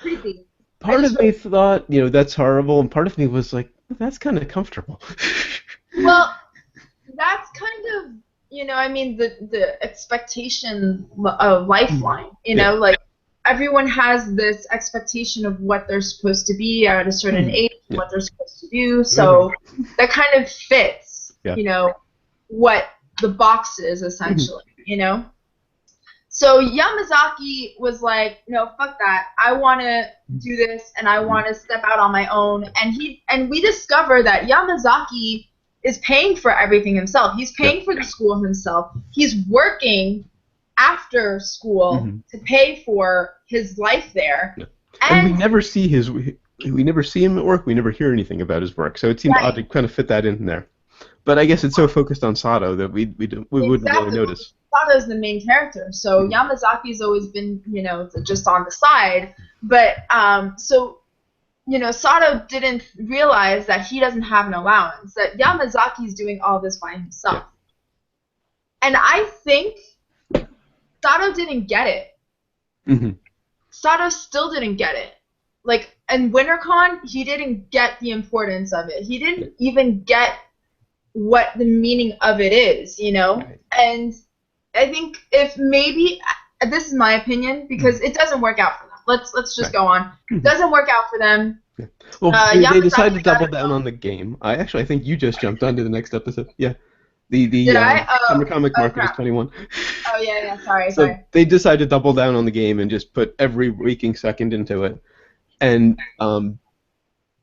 creepy.
Part of me thought, that's horrible, and part of me was like, that's kind of comfortable.
Well, that's kind of, the expectation of Lifeline. Like everyone has this expectation of what they're supposed to be at a certain age, what they're supposed to do. So that kind of fits, what the box is essentially, So Yamazaki was like, no, fuck that. I want to do this, and I want to step out on my own. And we discover that Yamazaki is paying for everything himself. He's paying for the school himself. He's working after school to pay for his life there. Yeah.
And we never see him at work. We never hear anything about his work. So it seemed odd to kind of fit that in there. But I guess it's so focused on Sato that we wouldn't really notice.
Sato's the main character, so Yamazaki's always been, just on the side. But so Sato didn't realize that he doesn't have an allowance, that Yamazaki's doing all this by himself. And I think Sato didn't get it.
Mm-hmm.
Sato still didn't get it. Like, in WinterCon, he didn't get the importance of it. He didn't even get what the meaning of it is,
Right.
And I think if maybe, this is my opinion, because it doesn't work out for them. Let's just go on. It doesn't work out for them.
Yeah. Well, they
Yamazaki
decided to double
got-
down on the game. I think you just jumped onto the next episode. Yeah. The
Did I?
Summer Comic Market is
crap.
21.
Oh, yeah, sorry.
So they decided to double down on the game and just put every waking second into it. And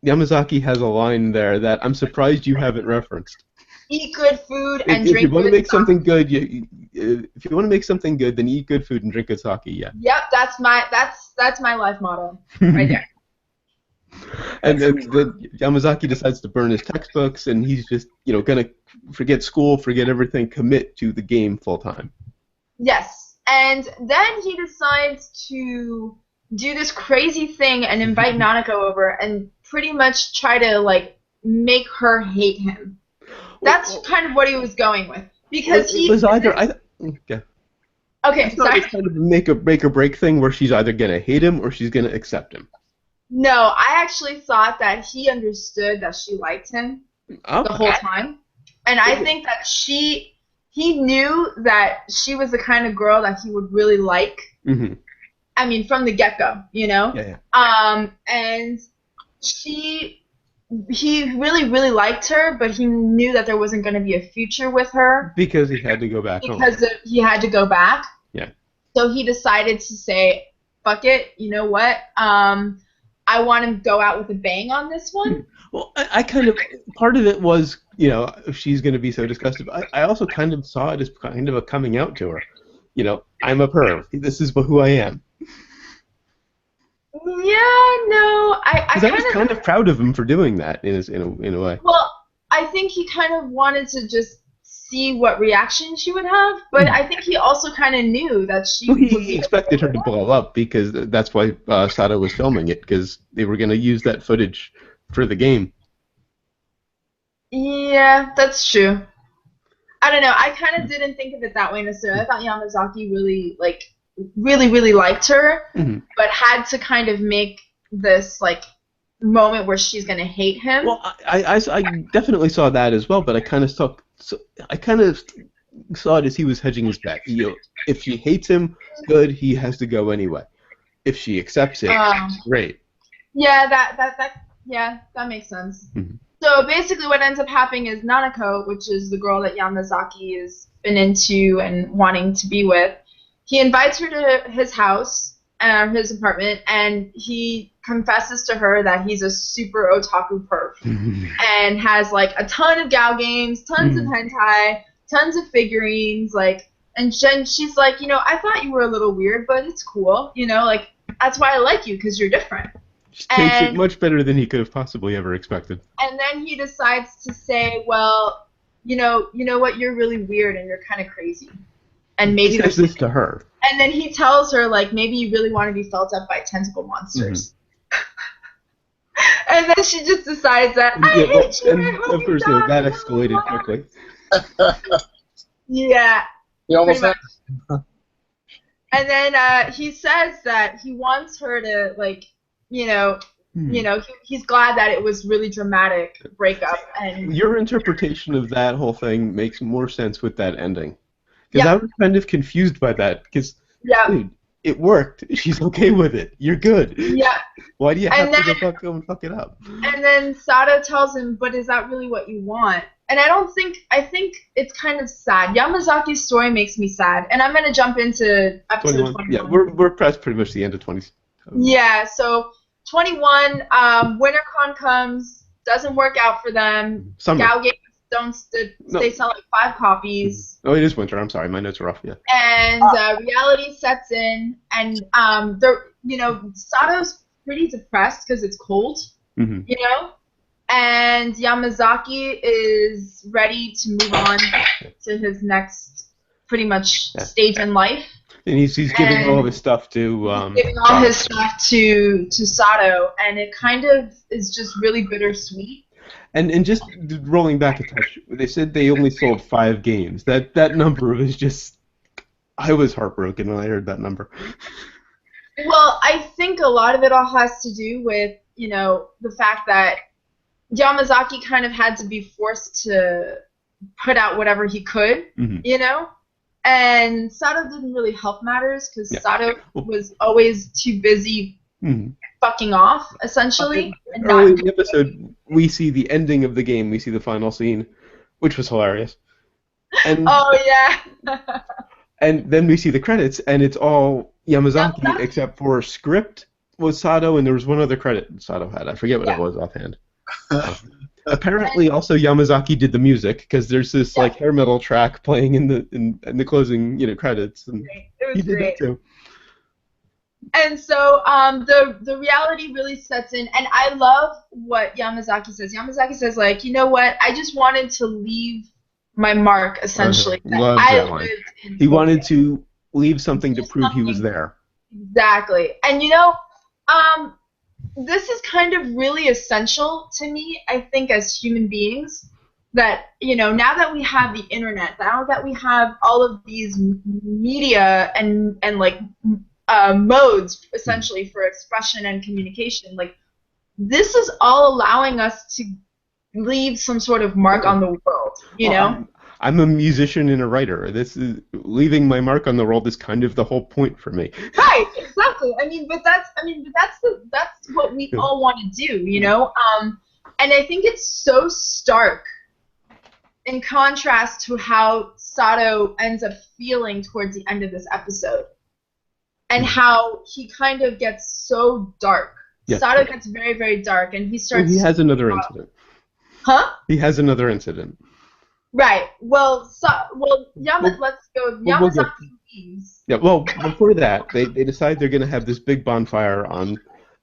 Yamazaki has a line there that I'm surprised you haven't referenced.
Eat good food and
If
drink
you want to
good
make something good, if you want to make something good, then eat good food and drink good sake. Yeah.
Yep, that's my life motto right there.
And then Yamazaki decides to burn his textbooks, and he's just gonna forget school, forget everything, commit to the game full time.
Yes, and then he decides to do this crazy thing and invite Nanako over and pretty much try to make her hate him. That's kind of what he was going with, because
it was either
Okay,
I thought
sorry.
it was kind of a make or break thing where she's either gonna hate him or she's gonna accept him.
No, I actually thought that he understood that she liked him the whole time, and I think that he knew that she was the kind of girl that he would really like.
Mm-hmm.
I mean, from the get-go,
Yeah.
And he really, really liked her, but he knew that there wasn't going to be a future with her
Because he had to go back home.
because he had to go back.
Yeah.
So he decided to say, "Fuck it, you know what? I want to go out with a bang on this one."
Well, I kind of, part of it was, if she's going to be so disgusted. I also kind of saw it as kind of a coming out to her. I'm a perv. This is who I am.
Yeah, no, I
was kind of proud of him for doing that in a way.
Well, I think he kind of wanted to just see what reaction she would have, but I think he also kind of knew that she.
Well, he expected her to blow up because that's why Sato was filming it, because they were going to use that footage for the game.
Yeah, that's true. I don't know. I kind of didn't think of it that way necessarily. I thought Yamazaki really, really liked her, but had to kind of make this moment where she's gonna hate him.
Well, I definitely saw that as well, but I kind of saw it as he was hedging his bet. If she hates him, good, he has to go anyway. If she accepts it, great.
Yeah, that makes sense.
Mm-hmm.
So basically, what ends up happening is Nanako, which is the girl that Yamazaki has been into and wanting to be with, he invites her to his house, his apartment, and he confesses to her that he's a super otaku perv and has a ton of Gal games, tons of hentai, tons of figurines, and she's like, I thought you were a little weird, but it's cool, that's why I like you, because you're different.
She takes it much better than he could have possibly ever expected.
And then he decides to say, well, you know what, you're really weird and you're kind of crazy. And maybe
he says this to her.
And then he tells her, maybe you really want to be felt up by tentacle monsters. And then she just decides that, I hate you,
and
I hope
of course,
you die,
that escalated quickly.
Yeah.
He almost
pretty
had.
And then he says that he wants her to, he's glad that it was really dramatic breakup. And
your interpretation of that whole thing makes more sense with that ending. Because I was kind of confused by that. Because, dude, it worked. She's okay with it. You're good.
Yeah.
Why do you have to go and fuck it up?
And then Sato tells him, but is that really what you want? And I think it's kind of sad. Yamazaki's story makes me sad. And I'm going to jump into episode 21.
Yeah, we're past pretty much the end of 20.
Yeah, so 21, WinterCon comes, doesn't work out for them.
Summer.
Gal games they sell 5 copies.
Oh, it is winter. I'm sorry, my notes are off. Yeah.
And reality sets in, and Sato's pretty depressed because it's cold, and Yamazaki is ready to move on to his next, pretty much, stage in life.
And he's giving all of his stuff to
giving all his stuff to Sato, and it kind of is just really bittersweet.
And just rolling back a touch, they said they only sold 5 games. That number was just, I was heartbroken when I heard that number.
Well, I think a lot of it all has to do with, you know, the fact that Yamazaki kind of had to be forced to put out whatever he could, you know? And Sato didn't really help matters because Sato was always too busy fucking off, essentially. And
early in the episode, we see the ending of the game. We see the final scene, which was hilarious. And,
oh, yeah.
And then we see the credits, and it's all Yamazaki, except for script was Sato, and there was one other credit Sato had. I forget what it was offhand. Apparently, also Yamazaki did the music because there's this like hair metal track playing in the closing credits, and
it was
he did that too.
And so the reality really sets in, and I love what Yamazaki says. Yamazaki says, like, you know what? I just wanted to leave my mark, essentially.
Love that line. He wanted to leave something to prove he was there.
Exactly. And this is kind of really essential to me, I think, as human beings, that, now that we have the internet, now that we have all of these media and like modes, essentially, for expression and communication, like, this is all allowing us to leave some sort of mark on the world, know?
I'm a musician and a writer. This is leaving my mark on the world is kind of the whole point for me.
Right, exactly. But that's what we all want to do, And I think it's so stark in contrast to how Sato ends up feeling towards the end of this episode, and how he kind of gets so dark. Yes. Sato gets very, very dark, and he starts.
He has another incident.
Huh?
He has another incident.
Right. Well, let's go. Yamazaki leaves.
Yeah. Well, before that, they decide they're going to have this big bonfire on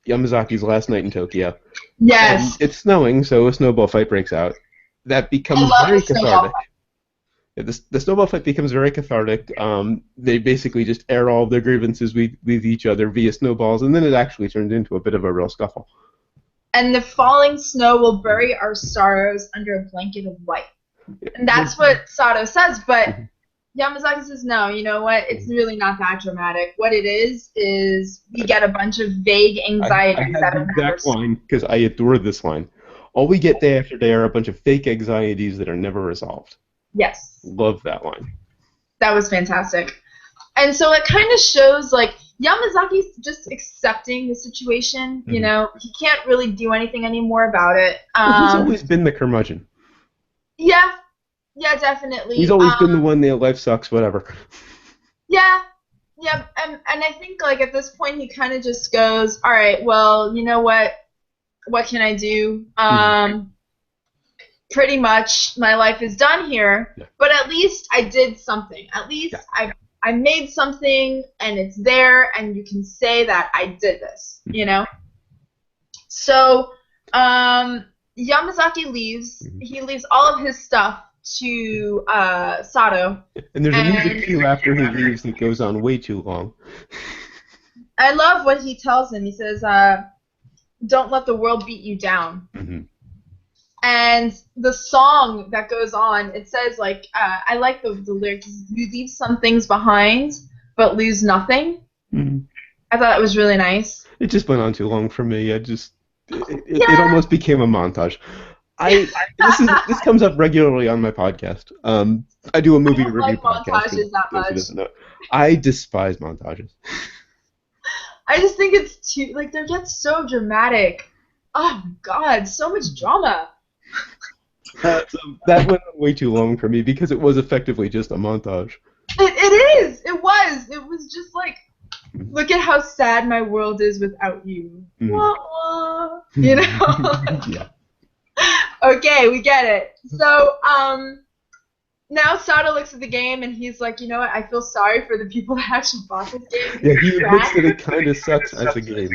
Yamazaki's last night in Tokyo.
Yes.
And it's snowing, so a snowball fight breaks out. That becomes very cathartic. Yeah, the snowball fight becomes very cathartic. They basically just air all of their grievances with each other via snowballs, and then it actually turns into a bit of a real scuffle. And
the falling snow will bury our sorrows under a blanket of white. And that's what Sato says, but Yamazaki says, no, you know what? It's really not that dramatic. What it is we get a bunch of vague anxieties.
I have the exact line, because I adore this line. All we get day after day are a bunch of fake anxieties that are never resolved.
Yes.
Love that line.
That was fantastic. And so it kind of shows, like, Yamazaki's just accepting the situation, He can't really do anything anymore about it.
He's always been the curmudgeon.
Yeah, definitely.
He's always been the one that life sucks, whatever.
Yeah, and I think, like, at this point he kind of just goes, all right, well, you know what? What can I do? Pretty much my life is done here, but at least I did something. At least I made something, and it's there, and you can say that I did this, So, Yamazaki leaves. He leaves all of his stuff to Sato.
And there's a music cue after he leaves that goes on way too long.
I love what he tells him. He says, don't let the world beat you down. And the song that goes on, it says, like, I like the lyrics, you leave some things behind, but lose nothing. I thought it was really nice.
It just went on too long for me. It almost became a montage. This comes up regularly on my podcast. I do a movie review podcast.
Montages that much.
I despise montages.
I just think it's too, like, they get so dramatic. Oh my God, so much drama.
That went on way too long for me because it was effectively just a montage.
It is. It was. It was just like, look at how sad my world is without you. Wah, wah. Yeah. Okay, we get it. So, now Sato looks at the game and he's like, you know what? I feel sorry for the people that actually bought this game.
Yeah, he admits that it kind of sucks as a game.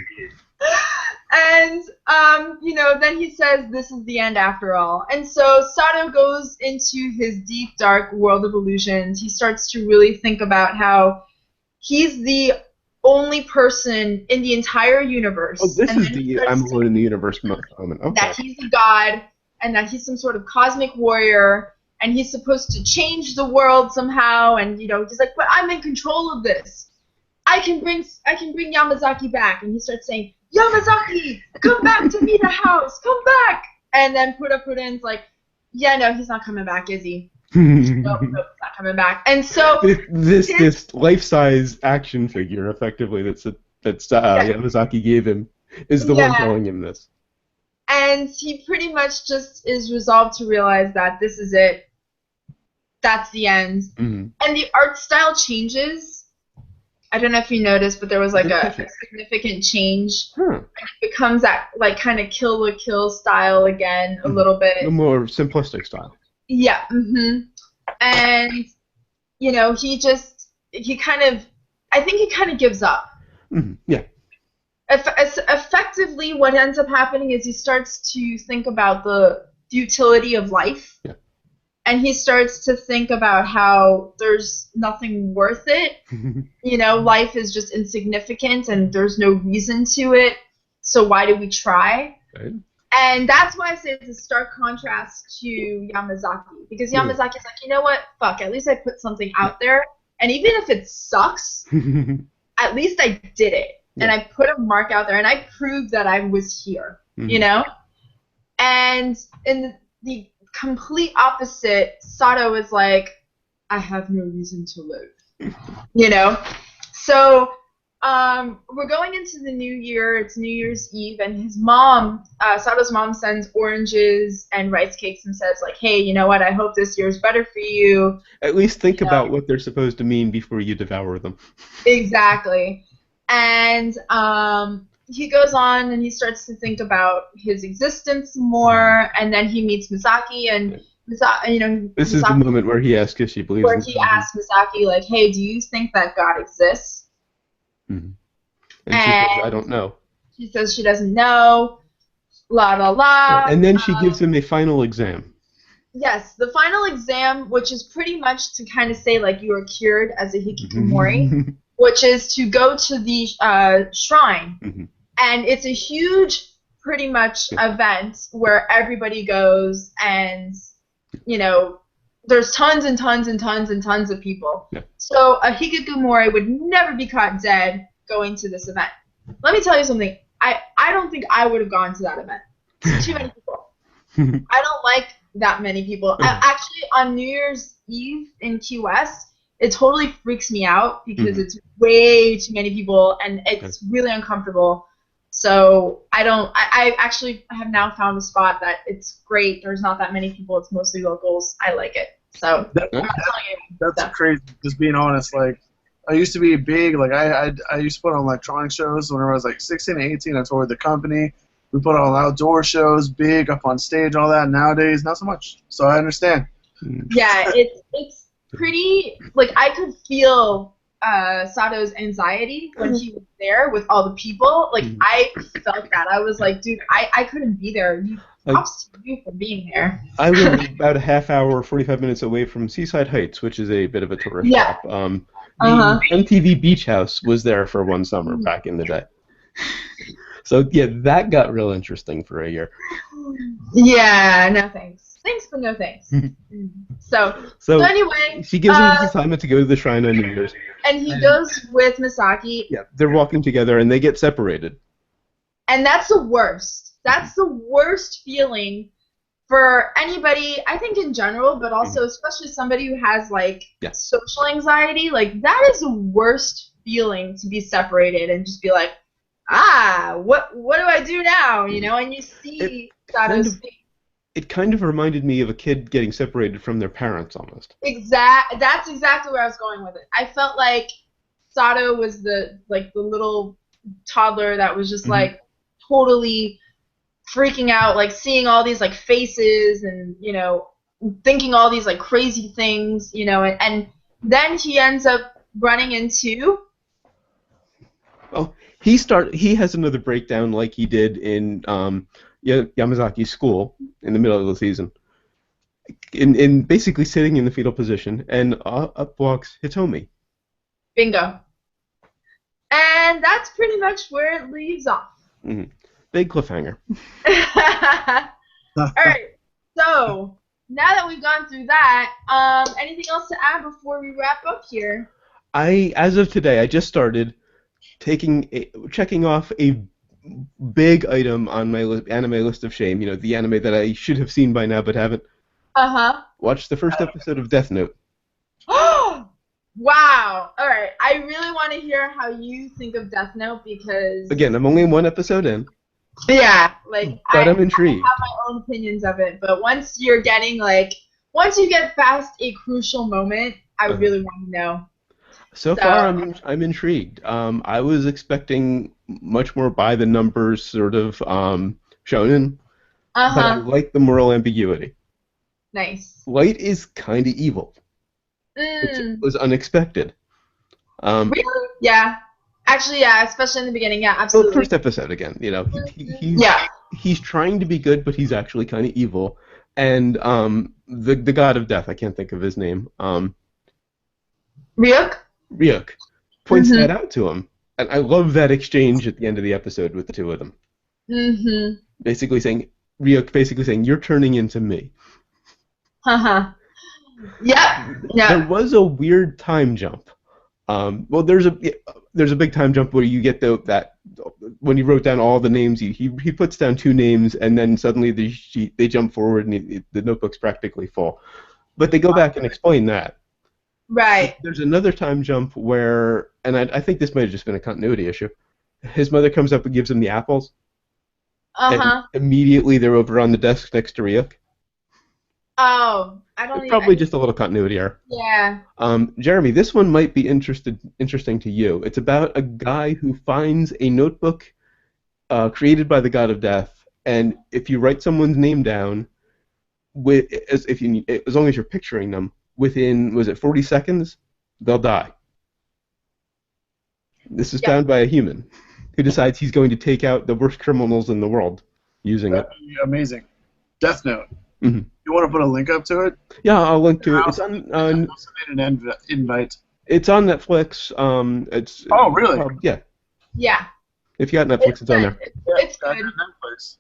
And, then he says, this is the end after all. And so Sato goes into his deep, dark world of illusions. He starts to really think about how he's the only person in the entire universe.
Oh, this
and
is the I'm alone in the universe moment. Okay.
That he's a god, and that he's some sort of cosmic warrior, and he's supposed to change the world somehow. And he's like, but I'm in control of this. I can bring Yamazaki back. And he starts saying, Yamazaki, come back to me, the house, come back. And then Pura-Purin's like, yeah, no, he's not coming back, is he? Nope, he's not coming back. And so
this life-size action figure, effectively, that Yamazaki gave him, is the one telling him this.
And he pretty much just is resolved to realize that this is it. That's the end.
Mm-hmm.
And the art style changes. I don't know if you noticed, but there was like a significant change.
Huh.
It becomes that like kind of Kill la Kill style again, a little bit.
A more simplistic style.
Yeah. Mm-hmm. And he kind of gives up.
Mm-hmm. Yeah.
Effectively, what ends up happening is he starts to think about the futility of life.
Yeah.
And he starts to think about how there's nothing worth it. Life is just insignificant and there's no reason to it. So why do we try?
Right.
And that's why I say it's a stark contrast to Yamazaki. Because Yamazaki's like, you know what? Fuck, at least I put something out there. And even if it sucks, at least I did it. And I put a mark out there and I proved that I was here. And in the complete opposite, Sato is like, I have no reason to live. So we're going into the new year. It's New Year's Eve, and his mom, Sato's mom, sends oranges and rice cakes and says, like, hey, you know what? I hope this year is better for you.
At least think about what they're supposed to mean before you devour them.
Exactly. And he goes on and he starts to think about his existence more, and then he meets Misaki, and
this is the moment where he asks if she believes.
Where he asks Misaki, like, "Hey, do you think that God exists?"
Mm-hmm. And she says, "I don't know."
She says she doesn't know. La la la.
And then she gives him a final exam.
Yes, the final exam, which is pretty much to kind of say like you are cured as a hikikomori, which is to go to the shrine.
Mm-hmm.
And it's a huge, pretty much, event where everybody goes, and there's tons and tons and tons and tons of people.
Yeah.
So a hikikomori would never be caught dead going to this event. Let me tell you something. I don't think I would have gone to that event. It's too many people. I don't like that many people. Actually, on New Year's Eve in Key West, it totally freaks me out because it's way too many people and it's really uncomfortable. So I actually have now found a spot that it's great. There's not that many people. It's mostly locals. I like it. So
that's crazy. Just being honest, like I used to be big. Like I used to put on electronic shows whenever I was like 16, 18. I toured the company. We put on outdoor shows, big up on stage, all that. Nowadays, not so much. So I understand.
Yeah, it's pretty. Like I could feel Sato's anxiety when he was there with all the people. Like I felt that. I was like, dude, I couldn't be there. Props to you for being there.
I live about a half hour, 45 minutes away from Seaside Heights, which is a bit of a tourist trap. The MTV Beach House was there for one summer back in the day. So yeah, that got real interesting for a year.
Yeah, no thanks. Thanks, but no thanks. So anyway,
she gives him this assignment to go to the shrine on New Year's.
And he goes with Misaki.
Yeah, they're walking together and they get separated.
And that's the worst. That's the worst feeling for anybody, I think in general, but also especially somebody who has like social anxiety. Like that is the worst feeling, to be separated and just be like, what do I do now? And you see Sato's face.
It kind of reminded me of a kid getting separated from their parents, almost.
That's exactly where I was going with it. I felt like Sato was the little toddler that was just like totally freaking out, like seeing all these like faces and thinking all these like crazy things, and then he ends up running into.
Oh, he has another breakdown like he did in Yamazaki's school in the middle of the season, in basically sitting in the fetal position, and up walks Hitomi.
Bingo. And that's pretty much where it leaves off.
Mm-hmm. Big cliffhanger.
All right. So now that we've gone through that, anything else to add before we wrap up here?
As of today, I just started checking off a big item on my anime list of shame. You know, the anime that I should have seen by now but haven't. Watched the first episode of Death Note.
Wow. All right. I really want to hear how you think of Death Note because
Again, I'm only one episode in.
yeah, like
but I'm intrigued.
I have my own opinions of it, but once you get past a crucial moment, I really want to know.
So far, I'm intrigued. I was expecting much more by the numbers sort of shonen, but I like the moral ambiguity.
Nice.
Light is kind of evil, which was unexpected.
Really? Yeah. Actually, yeah, especially in the beginning. Yeah, absolutely.
Well, first episode again. You know, he's trying to be good, but he's actually kind of evil. And the god of death, I can't think of his name.
Ryuk
points that out to him, and I love that exchange at the end of the episode with the two of them. Basically saying, you're turning into me.
Yeah.
There was a weird time jump. Well, there's a big time jump where you get that when he wrote down all the names, he puts down 2 names, and then suddenly they jump forward and the notebook's practically full. But they go back and explain that.
Right.
There's another time jump where, and I think this might have just been a continuity issue. His mother comes up and gives him the apples. And immediately they're over on the desk next to Ryuk.
Oh, I don't.
Probably just a little continuity error.
Yeah.
Jeremy, this one might be interesting to you. It's about a guy who finds a notebook created by the god of death, and if you write someone's name down, as long as you're picturing them, within 40 seconds, they'll die. This is found by a human who decides he's going to take out the worst criminals in the world using it.
Amazing. Death Note.
Mm-hmm.
You want to put a link up to it?
Yeah, I'll link to it. It's on.
I also made an invite.
It's on Netflix. It's.
Oh, really?
Yeah.
If you got Netflix, it's on there.
It's good.
Netflix.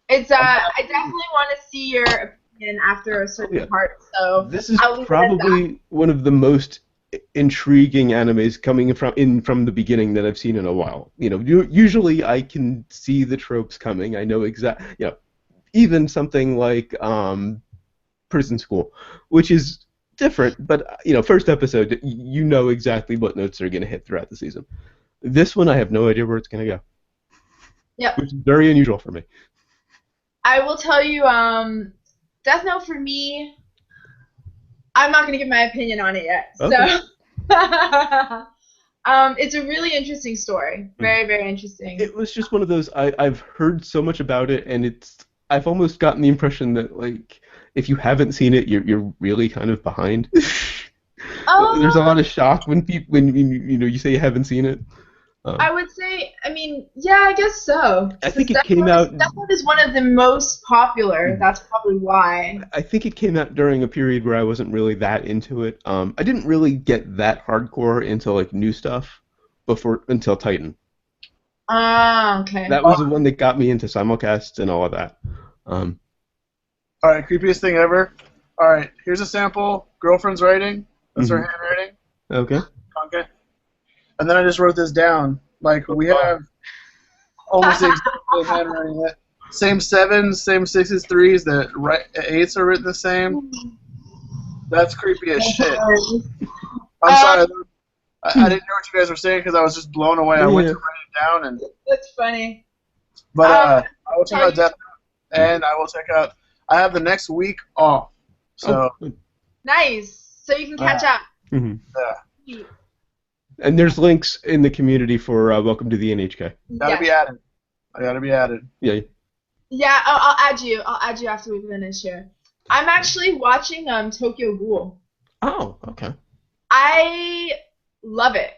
It's I definitely want to see your opinion after a certain part. So
this is probably one of the most intriguing animes coming from the beginning that I've seen in a while. You know, usually I can see the tropes coming. I know even something like Prison School, which is different, but first episode, you know exactly what notes are going to hit throughout the season. This one, I have no idea where it's going to go.
Yep.
Which is very unusual for me.
I will tell you, Death Note for me, I'm not going to give my opinion on it yet. Okay. So, it's a really interesting story. Very, very interesting.
It was just one of those, I've heard so much about it, and I've almost gotten the impression that, like, if you haven't seen it, you're really kind of behind. There's a lot of shock when you say you haven't seen it.
I would say, I guess so.
I think it came out.
That one is one of the most popular. That's probably why.
I think it came out during a period where I wasn't really that into it. I didn't really get that hardcore into like new stuff until Titan.
Okay.
That was the one that got me into simulcasts and all of that.
All right, creepiest thing ever. All right, here's a sample. Girlfriend's writing. That's her handwriting.
Okay.
And then I just wrote this down. Like, we have almost the exact same handwriting. Same 7s, same 6s, 3s. The 8s are written the same. That's creepy as shit. I'm sorry. I didn't know what you guys were saying because I was just blown away. I went to write it down. And
that's funny.
But I will check out Death Note, and I will check out. I have the next week off. So.
Nice. So you can catch up.
Yeah.
And there's links in the community for Welcome to the NHK.
Gotta be added. I gotta be added.
Yeah.
Yeah, I'll add you. I'll add you after we finish here. I'm actually watching Tokyo Ghoul.
Oh, okay.
I love it.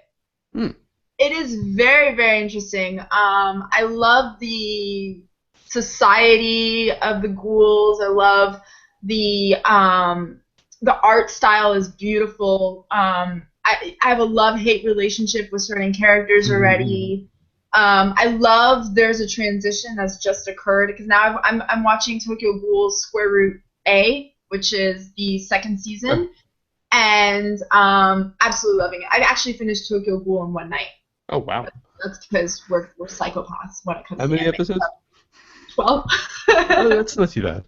It is very, very interesting. I love the society of the ghouls. I love the art style is beautiful. I have a love-hate relationship with certain characters already. I love there's a transition that's just occurred because now I'm watching Tokyo Ghoul's Square Root A, which is the second season, and absolutely loving it. I actually finished Tokyo Ghoul in one night.
Oh wow!
That's because we're psychopaths when it comes
How
to
many
anime.
episodes?
12.
Oh, that's not too bad.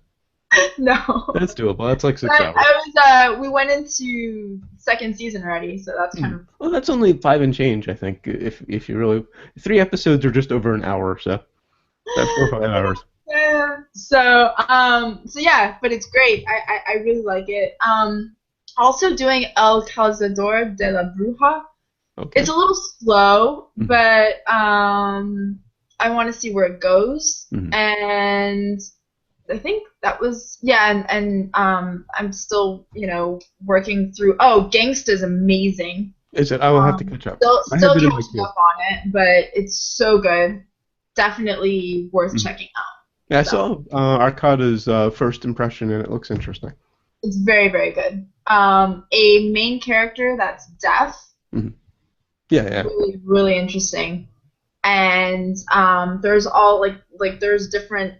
No.
That's doable. That's like 6 hours.
We went into second season already, so that's kind of.
Well, that's only 5 and change, I think. If you really 3 episodes are just over an hour, so that's 4 or 5 hours.
Yeah. So yeah, but it's great. I really like it. Also doing El Cazador de la Bruja.
Okay.
It's a little slow, but I want to see where it goes, and I think that was and I'm still working through. Oh, Gangsta's amazing.
Is it? I will have to catch up.
Still catching up on it, but it's so good. Definitely worth checking out.
Yeah, I saw Arcada's first impression, and it looks interesting.
It's very, very good. A main character that's deaf.
Yeah.
Really, really interesting. And there's all like there's different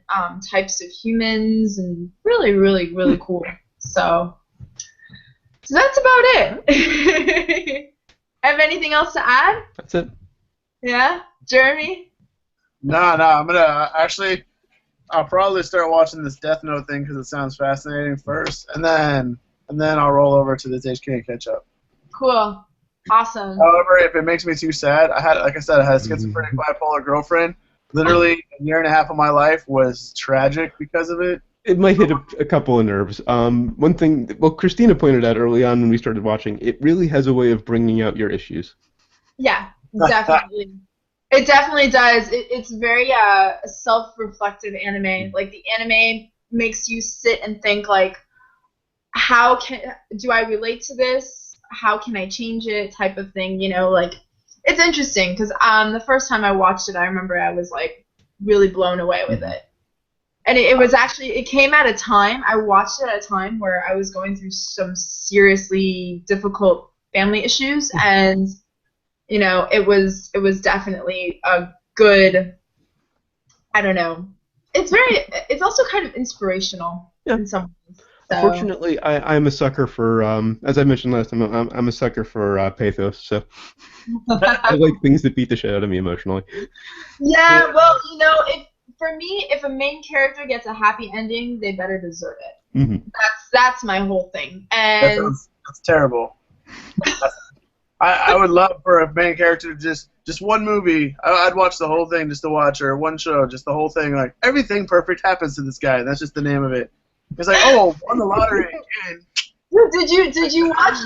types of humans and really, really, really cool. So that's about it. Have anything else to add?
That's it.
Yeah, Jeremy?
No, I'm gonna actually. I'll probably start watching this Death Note thing because it sounds fascinating first, and then I'll roll over to this HK and catch up.
Cool. Awesome.
However, if it makes me too sad, I had a schizophrenic bipolar girlfriend. Literally, a year and a half of my life was tragic because of it.
It might hit a couple of nerves. One thing, Christina pointed out early on when we started watching, it really has a way of bringing out your issues.
Yeah, definitely. It definitely does. It's very self-reflective anime. Like the anime makes you sit and think like, how do I relate to this? How can I change it? Type of thing. Like it's interesting because the first time I watched it, I remember I was like really blown away with it. And it was actually, it came at a time, I watched it at a time where I was going through some seriously difficult family issues, and, it was definitely a good, I don't know, it's also kind of inspirational in some ways. So.
Unfortunately, I'm a sucker for, as I mentioned last time, I'm a sucker for pathos, so I like things that beat the shit out of me emotionally.
Yeah, well, for me, if a main character gets a happy ending, they better deserve it. That's my whole thing. And
that's terrible. I would love for a main character to just one movie. I'd watch the whole thing just to watch, or one show, just the whole thing. Like everything perfect happens to this guy. That's just the name of it. It's like, oh, won the lottery again.
Did you watch?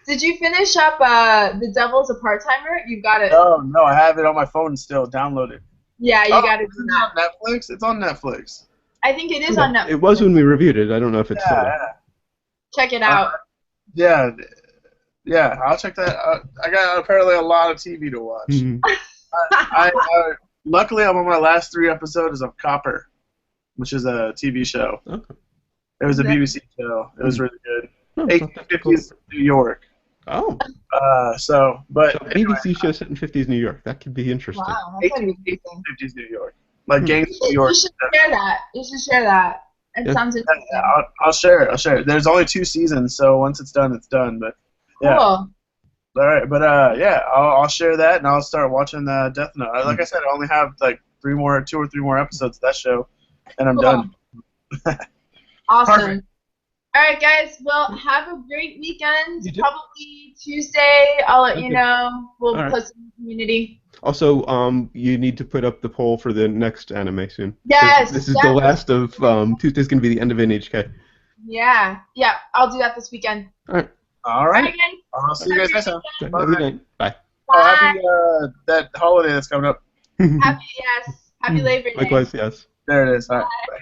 Did you finish up The Devil's a Part-Timer? You got it.
No, I have it on my phone still, downloaded.
Yeah, you got to do that.
It's on Netflix. It's on Netflix.
I think it is on Netflix.
It was when we reviewed it. I don't know if it's still there.
Check it out.
Yeah, I'll check that out. I got apparently a lot of TV to watch. Luckily, I'm on my last 3 episodes of Copper, which is a TV show.
Okay.
It was a BBC show. It was really good. 1850s New York.
Oh.
So anyway,
BBC show set in 50s New York. That could be interesting.
Wow,
1850s New York. Like Gangs of New York.
You should share that. It sounds interesting.
I'll share it. There's only 2 seasons, so once it's done, it's done. But yeah.
Cool.
All right, but I'll share that and I'll start watching Death Note. Like I said, I only have like 2 or 3 more episodes of that show, and I'm done.
Awesome.
Perfect.
All right, guys. Well, have a great weekend. Probably Tuesday. I'll let you know. We'll post in the community.
Also, you need to put up the poll for the next anime soon.
Yes.
This is the last of Tuesday's going to be the end of NHK.
Yeah. I'll do that this weekend.
All right.
Guys.
I'll see you guys next time.
Have a good night. Bye.
Oh, happy that holiday that's coming up.
Happy Labor Day.
Likewise, yes.
There it is. All right. Bye.